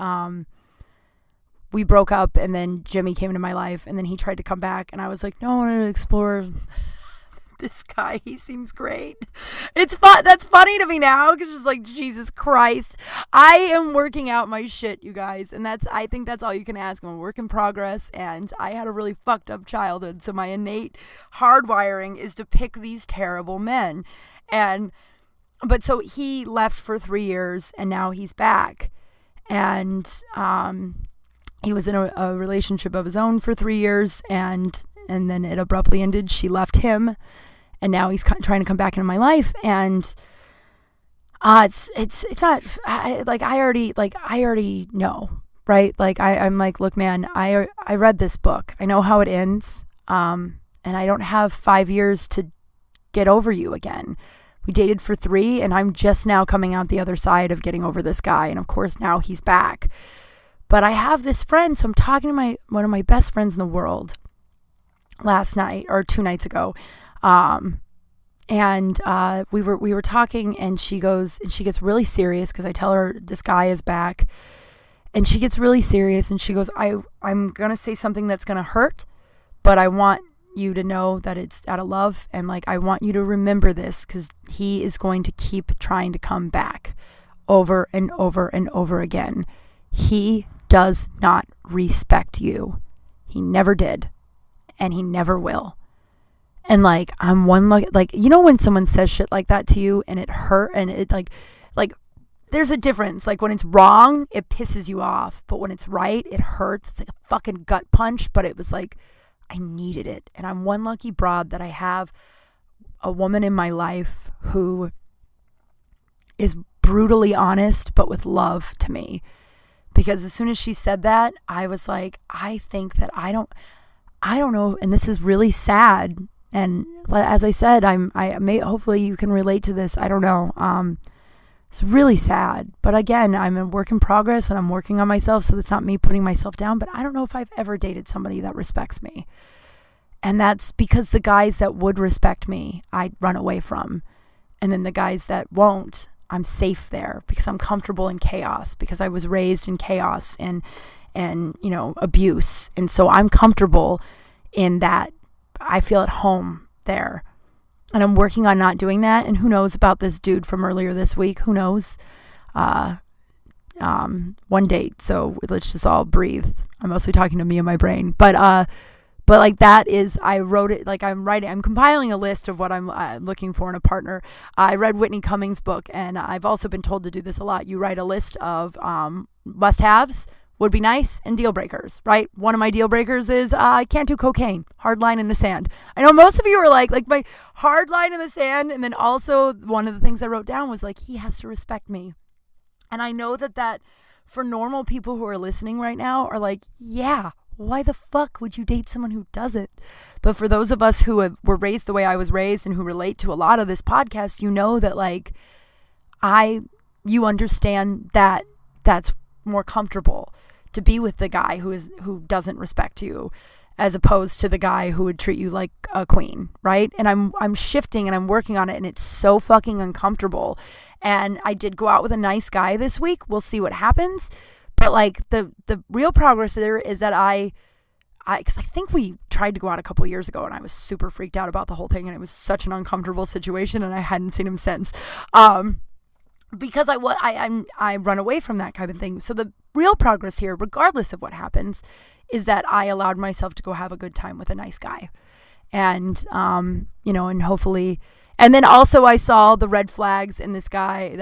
we broke up, and then Jimmy came into my life, and then he tried to come back, and I was like, no, I want to explore this guy. He seems great. It's fun. That's funny to me now, because it's like, Jesus Christ, I am working out my shit, you guys, and I think that's all you can ask. I'm a work in progress, and I had a really fucked up childhood, so my innate hardwiring is to pick these terrible men. But so he left for 3 years, and now he's back, and he was in a relationship of his own for 3 years, and then it abruptly ended. She left him, and now he's trying to come back into my life. And it's not, I already know, right? Like, I'm like, look, man, I read this book. I know how it ends. And I don't have 5 years to get over you again. We dated for 3, and I'm just now coming out the other side of getting over this guy. And of course, now he's back. But I have this friend, so I'm talking to one of my best friends in the world last night, or 2 nights ago. And we were talking, and she gets really serious, because I tell her this guy is back, and she gets really serious, and she goes, I'm going to say something that's going to hurt, but I want you to know that it's out of love, and like, I want you to remember this, because he is going to keep trying to come back over and over and over again. He does not respect you. He never did, and he never will. And like, I'm one, like, you know, when someone says shit like that to you and it hurt, and it like there's a difference. Like, when it's wrong, it pisses you off, but when it's right, it hurts. It's like a fucking gut punch. But it was like, I needed it. And I'm one lucky broad that I have a woman in my life who is brutally honest, but with love to me. Because as soon as she said that, I was like, I think that I don't know. And this is really sad. And as I said, hopefully you can relate to this. I don't know. It's really sad. But again, I'm a work in progress and I'm working on myself, so that's not me putting myself down. But I don't know if I've ever dated somebody that respects me. And that's because the guys that would respect me, I run away from. And then the guys that won't, I'm safe there because I'm comfortable in chaos, because I was raised in chaos and abuse. And so I'm comfortable in that. I feel at home there. And I'm working on not doing that. And who knows about this dude from earlier this week? Who knows? One date. So let's just all breathe. I'm mostly talking to me and my brain. But like that is, I wrote it, like I'm compiling a list of what I'm looking for in a partner. I read Whitney Cummings' book, and I've also been told to do this a lot. You write a list of must-haves, would be nice, and deal breakers, right? One of my deal breakers is I can't do cocaine. Hard line in the sand. I know most of you are like my hard line in the sand. And then also one of the things I wrote down was like, he has to respect me. And I know that for normal people who are listening right now are like, yeah, why the fuck would you date someone who doesn't? But for those of us who were raised the way I was raised and who relate to a lot of this podcast, you know that like you understand that that's more comfortable to be with the guy who doesn't respect you, as opposed to the guy who would treat you like a queen, right? And I'm shifting and I'm working on it, and it's so fucking uncomfortable. And I did go out with a nice guy this week. We'll see what happens. But like the real progress there is that because I think we tried to go out a couple years ago, and I was super freaked out about the whole thing, and it was such an uncomfortable situation, and I hadn't seen him since. Because I run away from that kind of thing. So the real progress here, regardless of what happens, is that I allowed myself to go have a good time with a nice guy. And, and hopefully, and then also I saw the red flags in this guy, his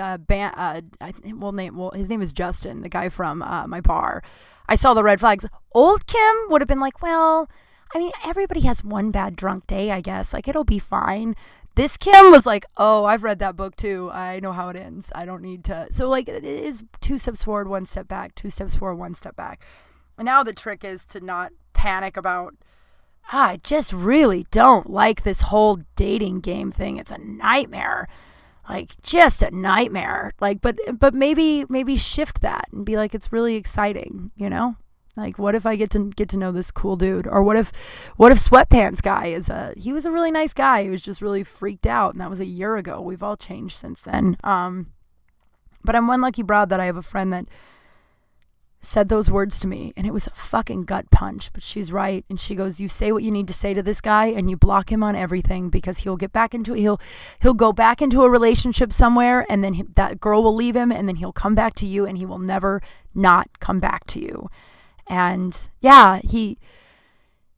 name is Justin, the guy from my bar. I saw the red flags. Old Kim would have been like, well, I mean, everybody has one bad drunk day, I guess. Like, it'll be fine. This Kim was like, oh, I've read that book too. I know how it ends. I don't need to. So like, it is 2 steps forward, 1 step back, 2 steps forward, 1 step back. And now the trick is to not panic about, I just really don't like this whole dating game thing. It's a nightmare. Like, just a nightmare. Like, but maybe shift that and be like, it's really exciting, you know? Like, what if I get to know this cool dude? Or what if Sweatpants guy he was a really nice guy. He was just really freaked out, and that was a year ago. We've all changed since then. But I'm one lucky broad that I have a friend that said those words to me, and it was a fucking gut punch, but she's right. And she goes, you say what you need to say to this guy, and you block him on everything, because he'll go back into a relationship somewhere, and then that girl will leave him, and then he'll come back to you, and he will never not come back to you. And yeah, he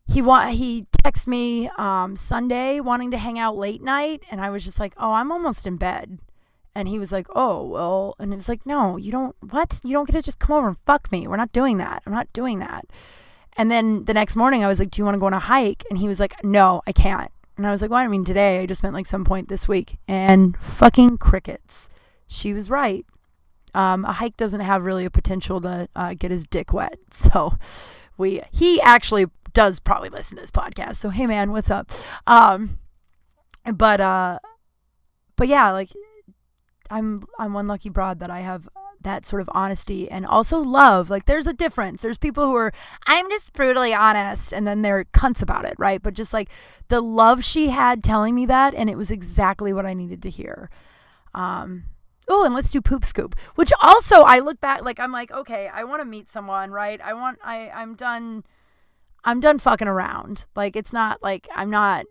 texted me Sunday wanting to hang out late night, and I was just like, oh, I'm almost in bed. And he was like, oh, well, and it was like, no, you don't get to just come over and fuck me. We're not doing that. I'm not doing that. And then the next morning I was like, do you want to go on a hike? And he was like, no, I can't. And I was like, well, I mean, today. I just meant like some point this week. And fucking crickets. She was right. A hike doesn't have really a potential to get his dick wet. So he actually does probably listen to this podcast. So, hey man, what's up? But yeah, like I'm one lucky broad that I have that sort of honesty and also love. Like, there's a difference. There's people who are, I'm just brutally honest, and then they're cunts about it, right? But just like the love she had telling me that, and it was exactly what I needed to hear. Oh, and let's do poop scoop, which also I look back, like, I'm like, okay, I want to meet someone, right? I'm done fucking around. Like, it's not like I'm not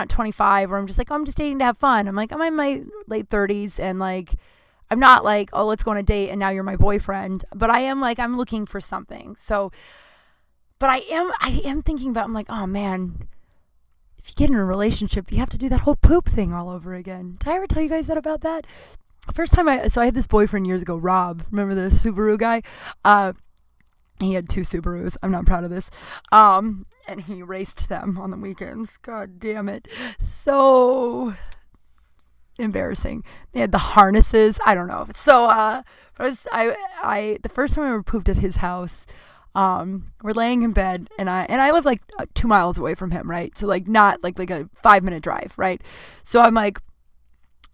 25 or I'm just like, oh, I'm just dating to have fun. I'm like, I'm in my late 30s, and like, I'm not like, oh, let's go on a date and now you're my boyfriend. But I am like, I'm looking for something. So, but I am thinking about, I'm like, oh man, if you get in a relationship, you have to do that whole poop thing all over again. Did I ever tell you guys that about that? First time I had this boyfriend years ago, Rob. Remember the Subaru guy? He had 2 Subarus. I'm not proud of this. And he raced them on the weekends. God damn it. So embarrassing. They had the harnesses. I don't know. So, the first time I ever pooped at his house, we're laying in bed, and I live like 2 miles away from him, right? So like not like a 5-minute drive, right? So I'm like,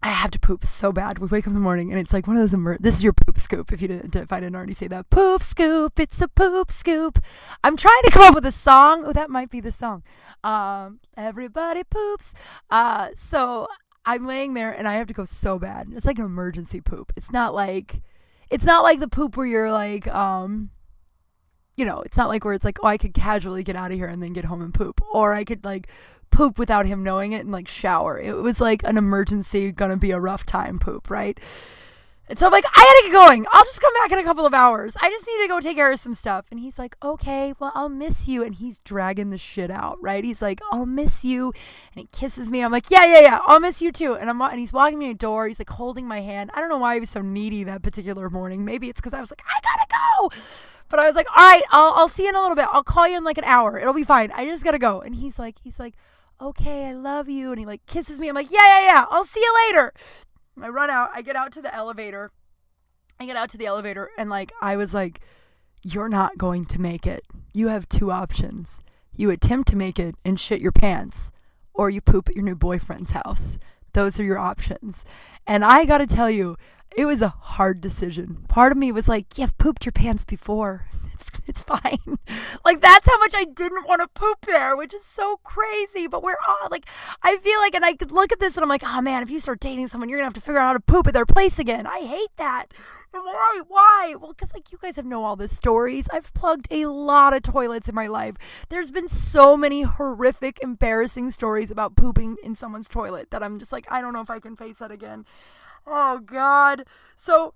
I have to poop so bad. We wake up in the morning and it's like one of those this is your poop scoop if I didn't already say that. Poop scoop, it's the poop scoop. I'm trying to come up with a song. Oh, that might be the song. Everybody poops. So I'm laying there and I have to go so bad. It's like an emergency poop. It's not like the poop where you're like it's not like where it's like, oh, I could casually get out of here and then get home and poop, or I could like poop without him knowing it and like shower. It was like an emergency, gonna be a rough time poop, right? And so I'm like, I gotta get going. I'll just come back in a couple of hours. I just need to go take care of some stuff. And he's like, okay, well, I'll miss you. And he's dragging the shit out, right? He's like, I'll miss you. And he kisses me. I'm like, yeah, I'll miss you too. And he's walking me to the door. He's like holding my hand. I don't know why he was so needy that particular morning. Maybe it's because I was like, I gotta go. But I was like, all right, I'll see you in a little bit. I'll call you in like an hour. It'll be fine. I just gotta go. And he's like, okay, I love you. And he like kisses me. I'm like, yeah. I'll see you later. I run out. I get out to the elevator. And like, I was like, you're not going to make it. You have two options. You attempt to make it and shit your pants, or you poop at your new boyfriend's house. Those are your options. And I gotta tell you, it was a hard decision. Part of me was like, you've pooped your pants before. It's fine. Like, that's how much I didn't want to poop there, which is so crazy. But we're all like, I feel like, and I could look at this and I'm like, oh man, if you start dating someone, you're gonna have to figure out how to poop at their place again. I hate that. And why? Well, because like you guys have know all the stories. I've plugged a lot of toilets in my life. There's been so many horrific, embarrassing stories about pooping in someone's toilet that I'm just like, I don't know if I can face that again. Oh God. So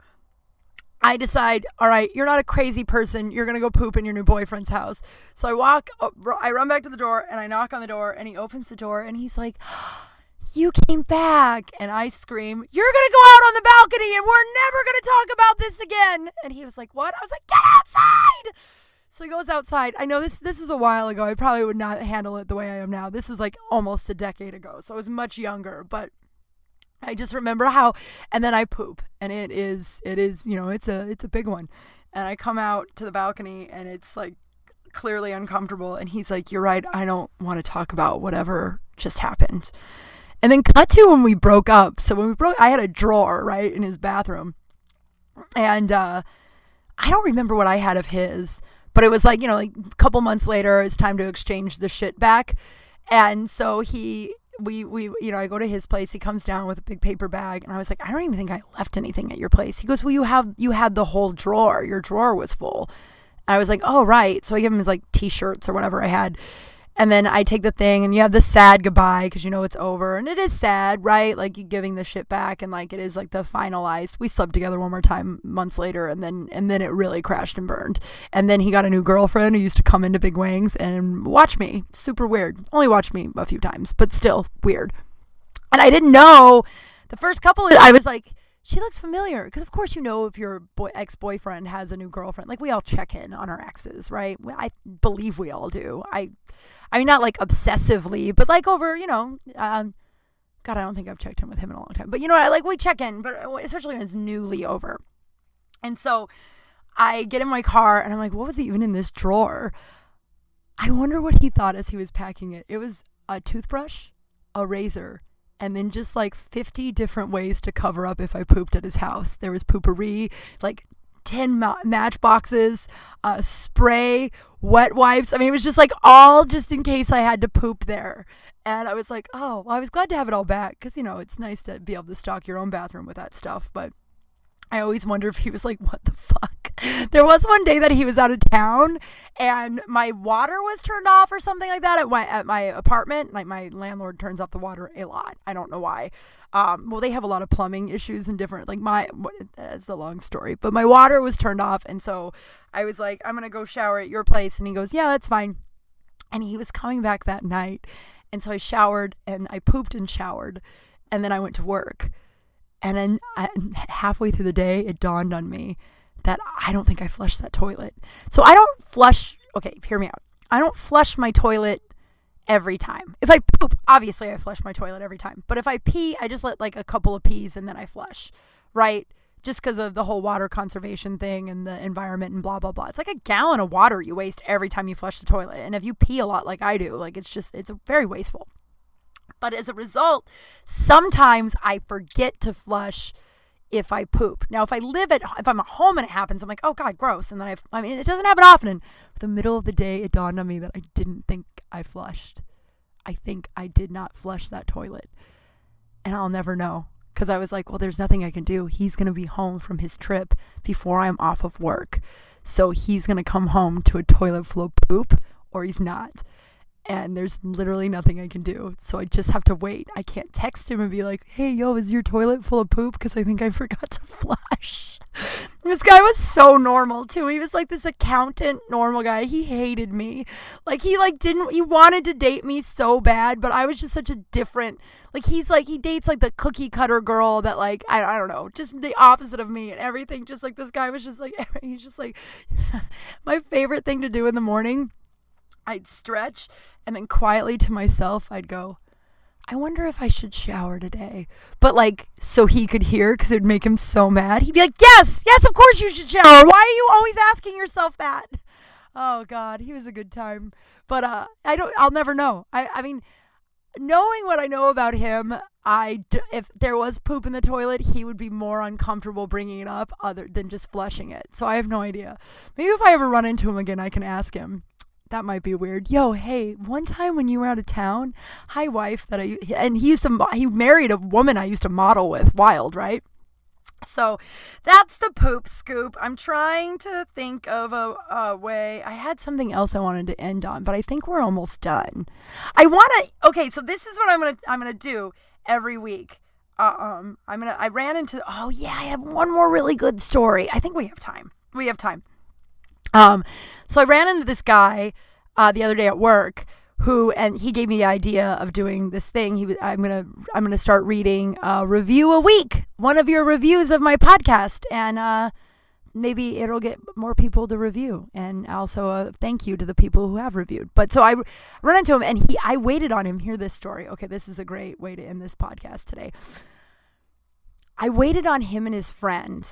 I decide, all right, you're not a crazy person. You're going to go poop in your new boyfriend's house. So I run back to the door and I knock on the door and he opens the door and he's like, you came back. And I scream, you're going to go out on the balcony and we're never going to talk about this again. And he was like, what? I was like, get outside. So he goes outside. I know this is a while ago. I probably would not handle it the way I am now. This is like almost a decade ago. So I was much younger, but I just remember how, and then I poop, and it is, it's a big one. And I come out to the balcony and it's like clearly uncomfortable. And he's like, you're right. I don't want to talk about whatever just happened. And then cut to when we broke up. So when we broke, I had a drawer right in his bathroom, and I don't remember what I had of his, but it was like, like a couple months later, it's time to exchange the shit back. And so I go to his place. He comes down with a big paper bag, and I was like, I don't even think I left anything at your place. He goes, well, you had the whole drawer. Your drawer was full. I was like, oh, right. So I give him his like t-shirts or whatever I had. And then I take the thing, and you have the sad goodbye because it's over. And it is sad, right? Like you giving the shit back, and like it is like the finalized. We slept together one more time months later, and then it really crashed and burned. And then he got a new girlfriend who used to come into Big Wangs and watch me. Super weird. Only watched me a few times, but still weird. And I didn't know the first couple. I was like, she looks familiar. Because, of course, if your ex-boyfriend has a new girlfriend. Like, we all check in on our exes, right? I believe we all do. I mean, not, like, obsessively, but, like, over, God, I don't think I've checked in with him in a long time. But, we check in, but especially when it's newly over. And so I get in my car, and I'm like, what was even in this drawer? I wonder what he thought as he was packing it. It was a toothbrush, a razor, and then just like 50 different ways to cover up if I pooped at his house. There was poopery, like 10 matchboxes, spray, wet wipes. I mean, it was just like all just in case I had to poop there. And I was like, oh, well, I was glad to have it all back because, it's nice to be able to stock your own bathroom with that stuff. But I always wonder if he was like, what the fuck? There was one day that he was out of town and my water was turned off or something like that at my apartment. Like my landlord turns off the water a lot. I don't know why. Well, they have a lot of plumbing issues and different, it's a long story, but my water was turned off. And so I was like, I'm going to go shower at your place. And he goes, yeah, that's fine. And he was coming back that night. And so I showered and I pooped and showered. And then I went to work. And then halfway through the day, it dawned on me that I don't think I flushed that toilet. So I don't flush. Okay, hear me out. I don't flush my toilet every time. If I poop, obviously I flush my toilet every time. But if I pee, I just let like a couple of pees and then I flush, right? Just because of the whole water conservation thing and the environment and blah, blah, blah. It's like a gallon of water you waste every time you flush the toilet. And if you pee a lot like I do, like it's very wasteful. But as a result, sometimes I forget to flush if I poop. Now, if I'm at home and it happens, I'm like, oh God, gross. And then it doesn't happen often. In the middle of the day, it dawned on me that I didn't think I flushed. I think I did not flush that toilet. And I'll never know. Because I was like, well, there's nothing I can do. He's going to be home from his trip before I'm off of work. So he's going to come home to a toilet full of poop, or he's not. And there's literally nothing I can do. So I just have to wait. I can't text him and be like, hey, yo, is your toilet full of poop? Because I think I forgot to flush. This guy was so normal too. He was like this accountant normal guy. He hated me. He wanted to date me so bad, but I was just such a different, he dates the cookie cutter girl that I don't know, just the opposite of me and everything. Just this guy was just he's just my favorite thing to do in the morning. I'd stretch and then quietly to myself, I'd go, I wonder if I should shower today. But so he could hear, because it would make him so mad. He'd be like, yes, of course you should shower. Why are you always asking yourself that? Oh God, he was a good time. But I'll never know. I mean, knowing what I know about him, if there was poop in the toilet, he would be more uncomfortable bringing it up other than just flushing it. So I have no idea. Maybe if I ever run into him again, I can ask him. That might be weird. Yo, hey, one time when you were out of town, hi wife, he married a woman I used to model with. Wild, right? So that's the poop scoop. I'm trying to think of a way. I had something else I wanted to end on, but I think we're almost done. Okay, so this is what I'm gonna do every week. I ran into, I have one more really good story. I think we have time. So I ran into this guy the other day at work and he gave me the idea of doing this thing. I'm gonna start reading a review a week, one of your reviews of my podcast, and maybe it'll get more people to review, and also a thank you to the people who have reviewed. But so I ran into him and I waited on him. Hear this story. Okay, this is a great way to end this podcast today. I waited on him and his friend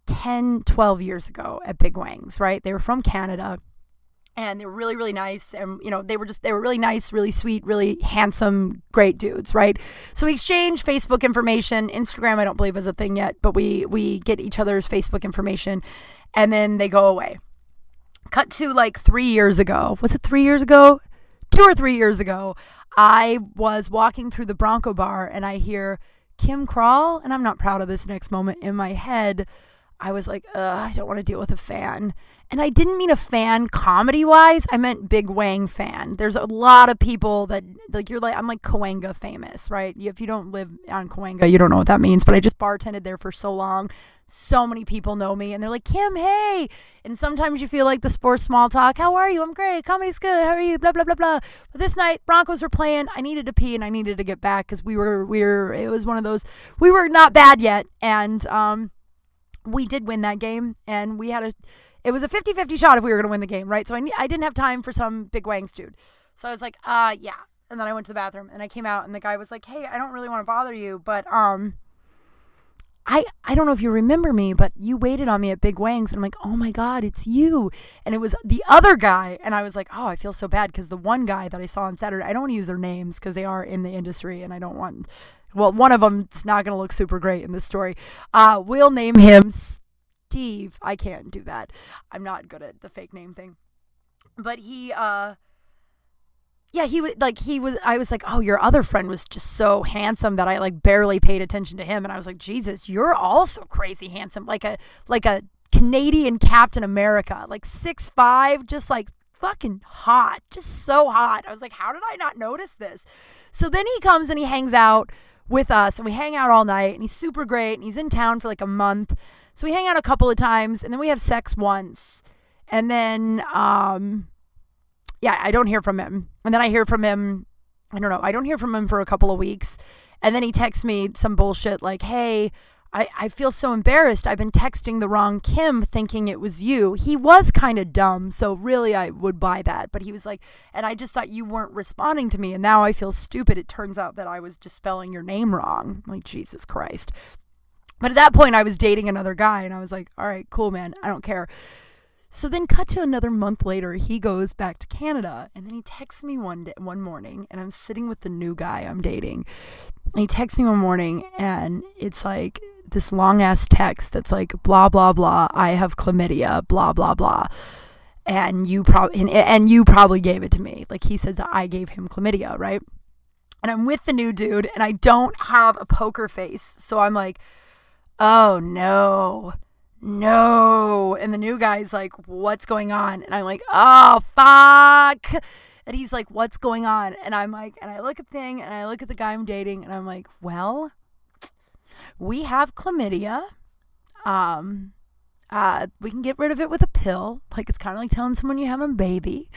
10, 12 years ago at Big Wang's, right? They were from Canada and they were really, really nice. And, they were really nice, really sweet, really handsome, great dudes, right? So we exchanged Facebook information. Instagram, I don't believe is a thing yet, but we get each other's Facebook information and then they go away. Cut to 3 years ago. Was it 3 years ago? 2 or 3 years ago, I was walking through the Bronco Bar and I hear Kim Kral, and I'm not proud of this next moment. In my head, I was like, I don't want to deal with a fan. And I didn't mean a fan comedy-wise. I meant Big Wang fan. There's a lot of people that, I'm Cahuenga famous, right? If you don't live on Cahuenga, you don't know what that means. But I just bartended there for so long. So many people know me. And they're like, Kim, hey. And sometimes you feel like the sports small talk. How are you? I'm great. Comedy's good. How are you? Blah, blah, blah, blah. But this night, Broncos were playing. I needed to pee and I needed to get back because it was one of those, we were not bad yet. And, we did win that game, and it was a 50-50 shot if we were going to win the game, right? So I didn't have time for some Big Wang's dude. So I was like, yeah. And then I went to the bathroom, and I came out, and the guy was like, hey, I don't really want to bother you, but I don't know if you remember me, but you waited on me at Big Wang's. And I'm like, oh my God, it's you. And it was the other guy. And I was like, oh, I feel so bad because the one guy that I saw on Saturday, I don't want to use their names because they are in the industry and I don't want, one of them is not going to look super great in this story. We'll name him Steve. I can't do that. I'm not good at the fake name thing. But I was like, oh, your other friend was just so handsome that I barely paid attention to him. And I was like, Jesus, you're also crazy handsome. Like a Canadian Captain America, 6'5", just fucking hot, just so hot. I was like, how did I not notice this? So then he comes and he hangs out with us and we hang out all night and he's super great and he's in town for a month. So we hang out a couple of times and then we have sex once. And then, I don't hear from him. And then I hear from him, I don't know, I don't hear from him for a couple of weeks. And then he texts me some bullshit like, hey, I feel so embarrassed. I've been texting the wrong Kim thinking it was you. He was kind of dumb, so really I would buy that. But he was like, and I just thought you weren't responding to me. And now I feel stupid. It turns out that I was just spelling your name wrong. I'm like, Jesus Christ. But at that point I was dating another guy and I was like, all right, cool, man. I don't care. So then cut to another month later, he goes back to Canada, and then he texts me one morning, and I'm sitting with the new guy I'm dating. And he texts me one morning, and it's like this long ass text that's like, blah, blah, blah, I have chlamydia, blah, blah, blah. And you probably gave it to me. Like, he says that I gave him chlamydia, right? And I'm with the new dude, and I don't have a poker face. So I'm like, oh no. And the new guy's like, what's going on? And I'm like, oh fuck. And he's like, what's going on? And I'm like, and I look at the guy I'm dating, and I'm like, well, we have chlamydia. We can get rid of it with a pill. Like, it's kind of like telling someone you have a baby.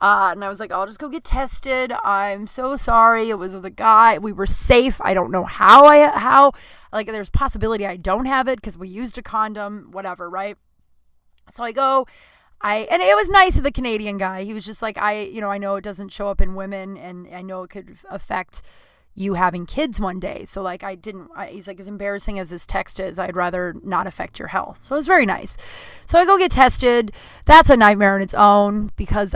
And I was like, I'll just go get tested. I'm so sorry. It was with a guy. We were safe. I don't know how, like, there's possibility I don't have it because we used a condom, whatever, right? So I go, and it was nice of the Canadian guy. He was just like, I know it doesn't show up in women, and I know it could affect you having kids one day. So like, he's like, as embarrassing as this text is, I'd rather not affect your health. So it was very nice. So I go get tested. That's a nightmare in its own because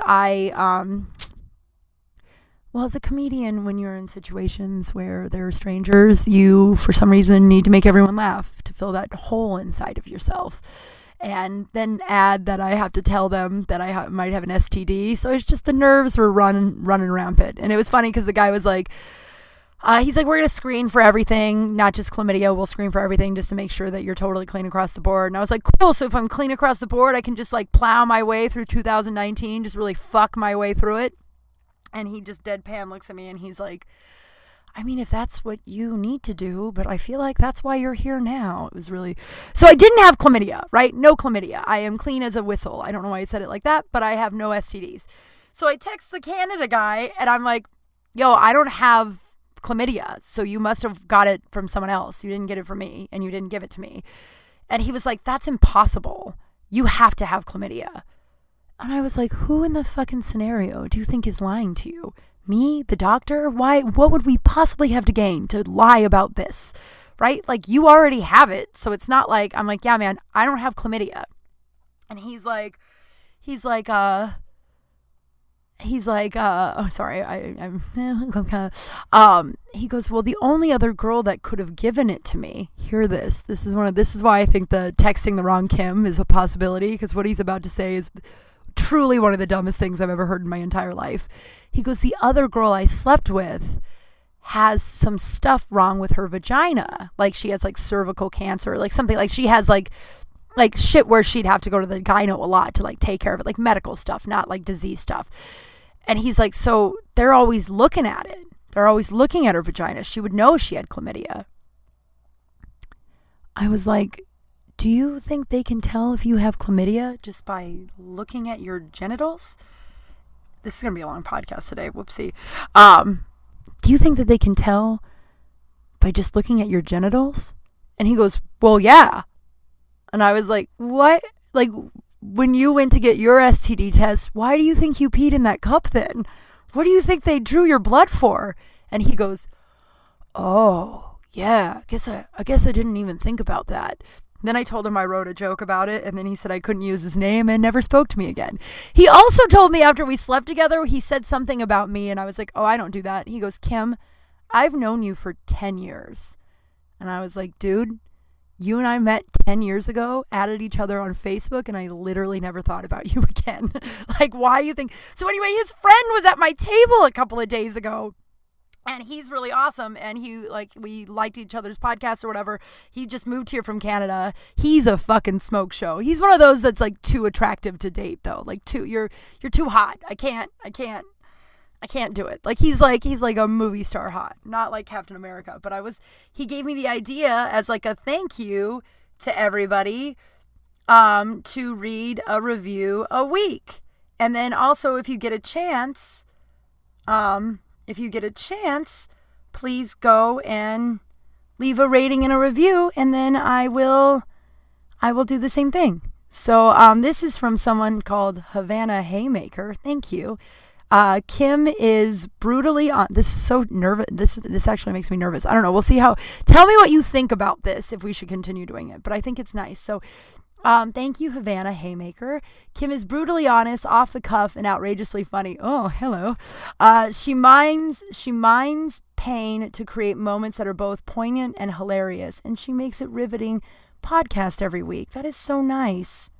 well, as a comedian, when you're in situations where there are strangers, you, for some reason, need to make everyone laugh to fill that hole inside of yourself. And then add that I have to tell them that I might have an STD. So it's just the nerves were running rampant. And it was funny because the guy was like, he's like, we're going to screen for everything, not just chlamydia. We'll screen for everything just to make sure that you're totally clean across the board. And I was like, cool. So if I'm clean across the board, I can just like plow my way through 2019, just really fuck my way through it. And he just deadpan looks at me and he's like, I mean, if that's what you need to do, but I feel like that's why you're here now. It was really, so I didn't have chlamydia, right? No chlamydia. I am clean as a whistle. I don't know why I said it like that, but I have no STDs. So I text the Canada guy and I'm like, yo, I don't have chlamydia, so you must have got it from someone else. You didn't get it from me, and you didn't give it to me. And he was like, that's impossible. You have to have chlamydia. And I was like, who in the fucking scenario do you think is lying to you? Me? The doctor? Why? What would we possibly have to gain to lie about this? Right? Like, you already have it, so it's not like, I'm like, yeah, man, I don't have chlamydia. And he's like, oh, sorry, I'm kind of, he goes, well, the only other girl that could have given it to me, hear this, this is why I think the texting the wrong Kim is a possibility, because what he's about to say is truly one of the dumbest things I've ever heard in my entire life. He goes, the other girl I slept with has some stuff wrong with her vagina, like she has like cervical cancer, like something, like she has like shit where she'd have to go to the gyno a lot to like take care of it, like medical stuff, not like disease stuff. And he's like, so they're always looking at it. They're always looking at her vagina. She would know she had chlamydia. I was like, do you think they can tell if you have chlamydia just by looking at your genitals? This is going to be a long podcast today. Whoopsie. Do you think that they can tell by just looking at your genitals? And he goes, well, yeah. And I was like, what? Like, when you went to get your STD test, why do you think you peed in that cup then? What do you think they drew your blood for? And he goes, oh, yeah, I guess I didn't even think about that. Then I told him I wrote a joke about it, and then he said I couldn't use his name and never spoke to me again. He also told me after we slept together, he said something about me, and I was like, oh, I don't do that. He goes, Kim, I've known you for 10 years. And I was like, dude, you and I met 10 years ago, added each other on Facebook, and I literally never thought about you again. Like, why you think? So anyway, his friend was at my table a couple of days ago, and he's really awesome, and we liked each other's podcasts or whatever. He just moved here from Canada. He's a fucking smoke show. He's one of those that's like too attractive to date though. Like you're too hot. I can't do it. Like he's like a movie star hot, not like Captain America. But he gave me the idea as like a thank you to everybody, to read a review a week. And then also if you get a chance, please go and leave a rating and a review, and then I will do the same thing. So this is from someone called Havana Haymaker. Thank you. Kim is brutally on. This is so nervous. This actually makes me nervous. I don't know. We'll see how. Tell me what you think about this if we should continue doing it. But I think it's nice. So Thank you, Havana Haymaker. Kim is brutally honest, off the cuff, and outrageously funny. Oh, hello. She minds pain to create moments that are both poignant and hilarious, and she makes it riveting podcast every week. That is so nice.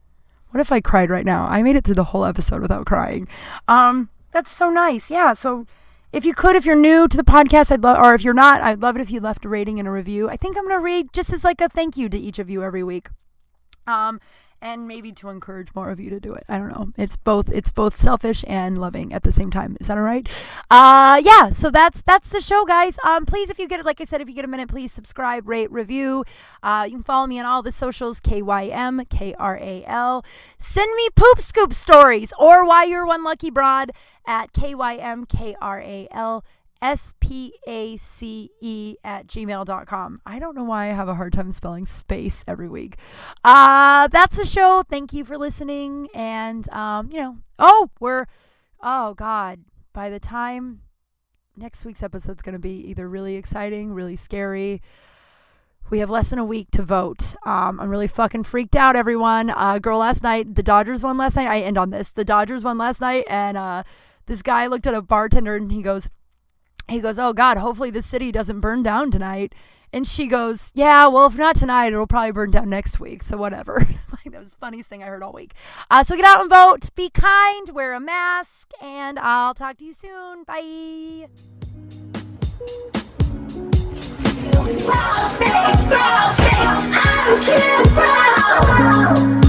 What if I cried right now? I made it through the whole episode without crying. That's so nice. Yeah. So if you're new to the podcast, or if you're not, I'd love it if you left a rating and a review. I think I'm going to read just as like a thank you to each of you every week. And maybe to encourage more of you to do it. I don't know. It's both selfish and loving at the same time. Is that all right? Yeah. So that's the show, guys. Please, if you get it, like I said, if you get a minute, please subscribe, rate, review. You can follow me on all the socials, KYMKRAL. Send me poop scoop stories or why you're one lucky broad at KYMKRAL. space@gmail.com. I don't know why I have a hard time spelling space every week. That's the show. Thank you for listening. And, oh God, by the time next week's episode's going to be either really exciting, really scary. We have less than a week to vote. I'm really fucking freaked out, everyone. Girl, last night, the Dodgers won last night. I end on this. The Dodgers won last night. And, this guy looked at a bartender and he goes, oh God, hopefully the city doesn't burn down tonight. And she goes, yeah, well, if not tonight, it'll probably burn down next week. So whatever. Like, that was the funniest thing I heard all week. So get out and vote. Be kind. Wear a mask. And I'll talk to you soon. Bye. Kral Space, Kral Space, I'm Kim Kral.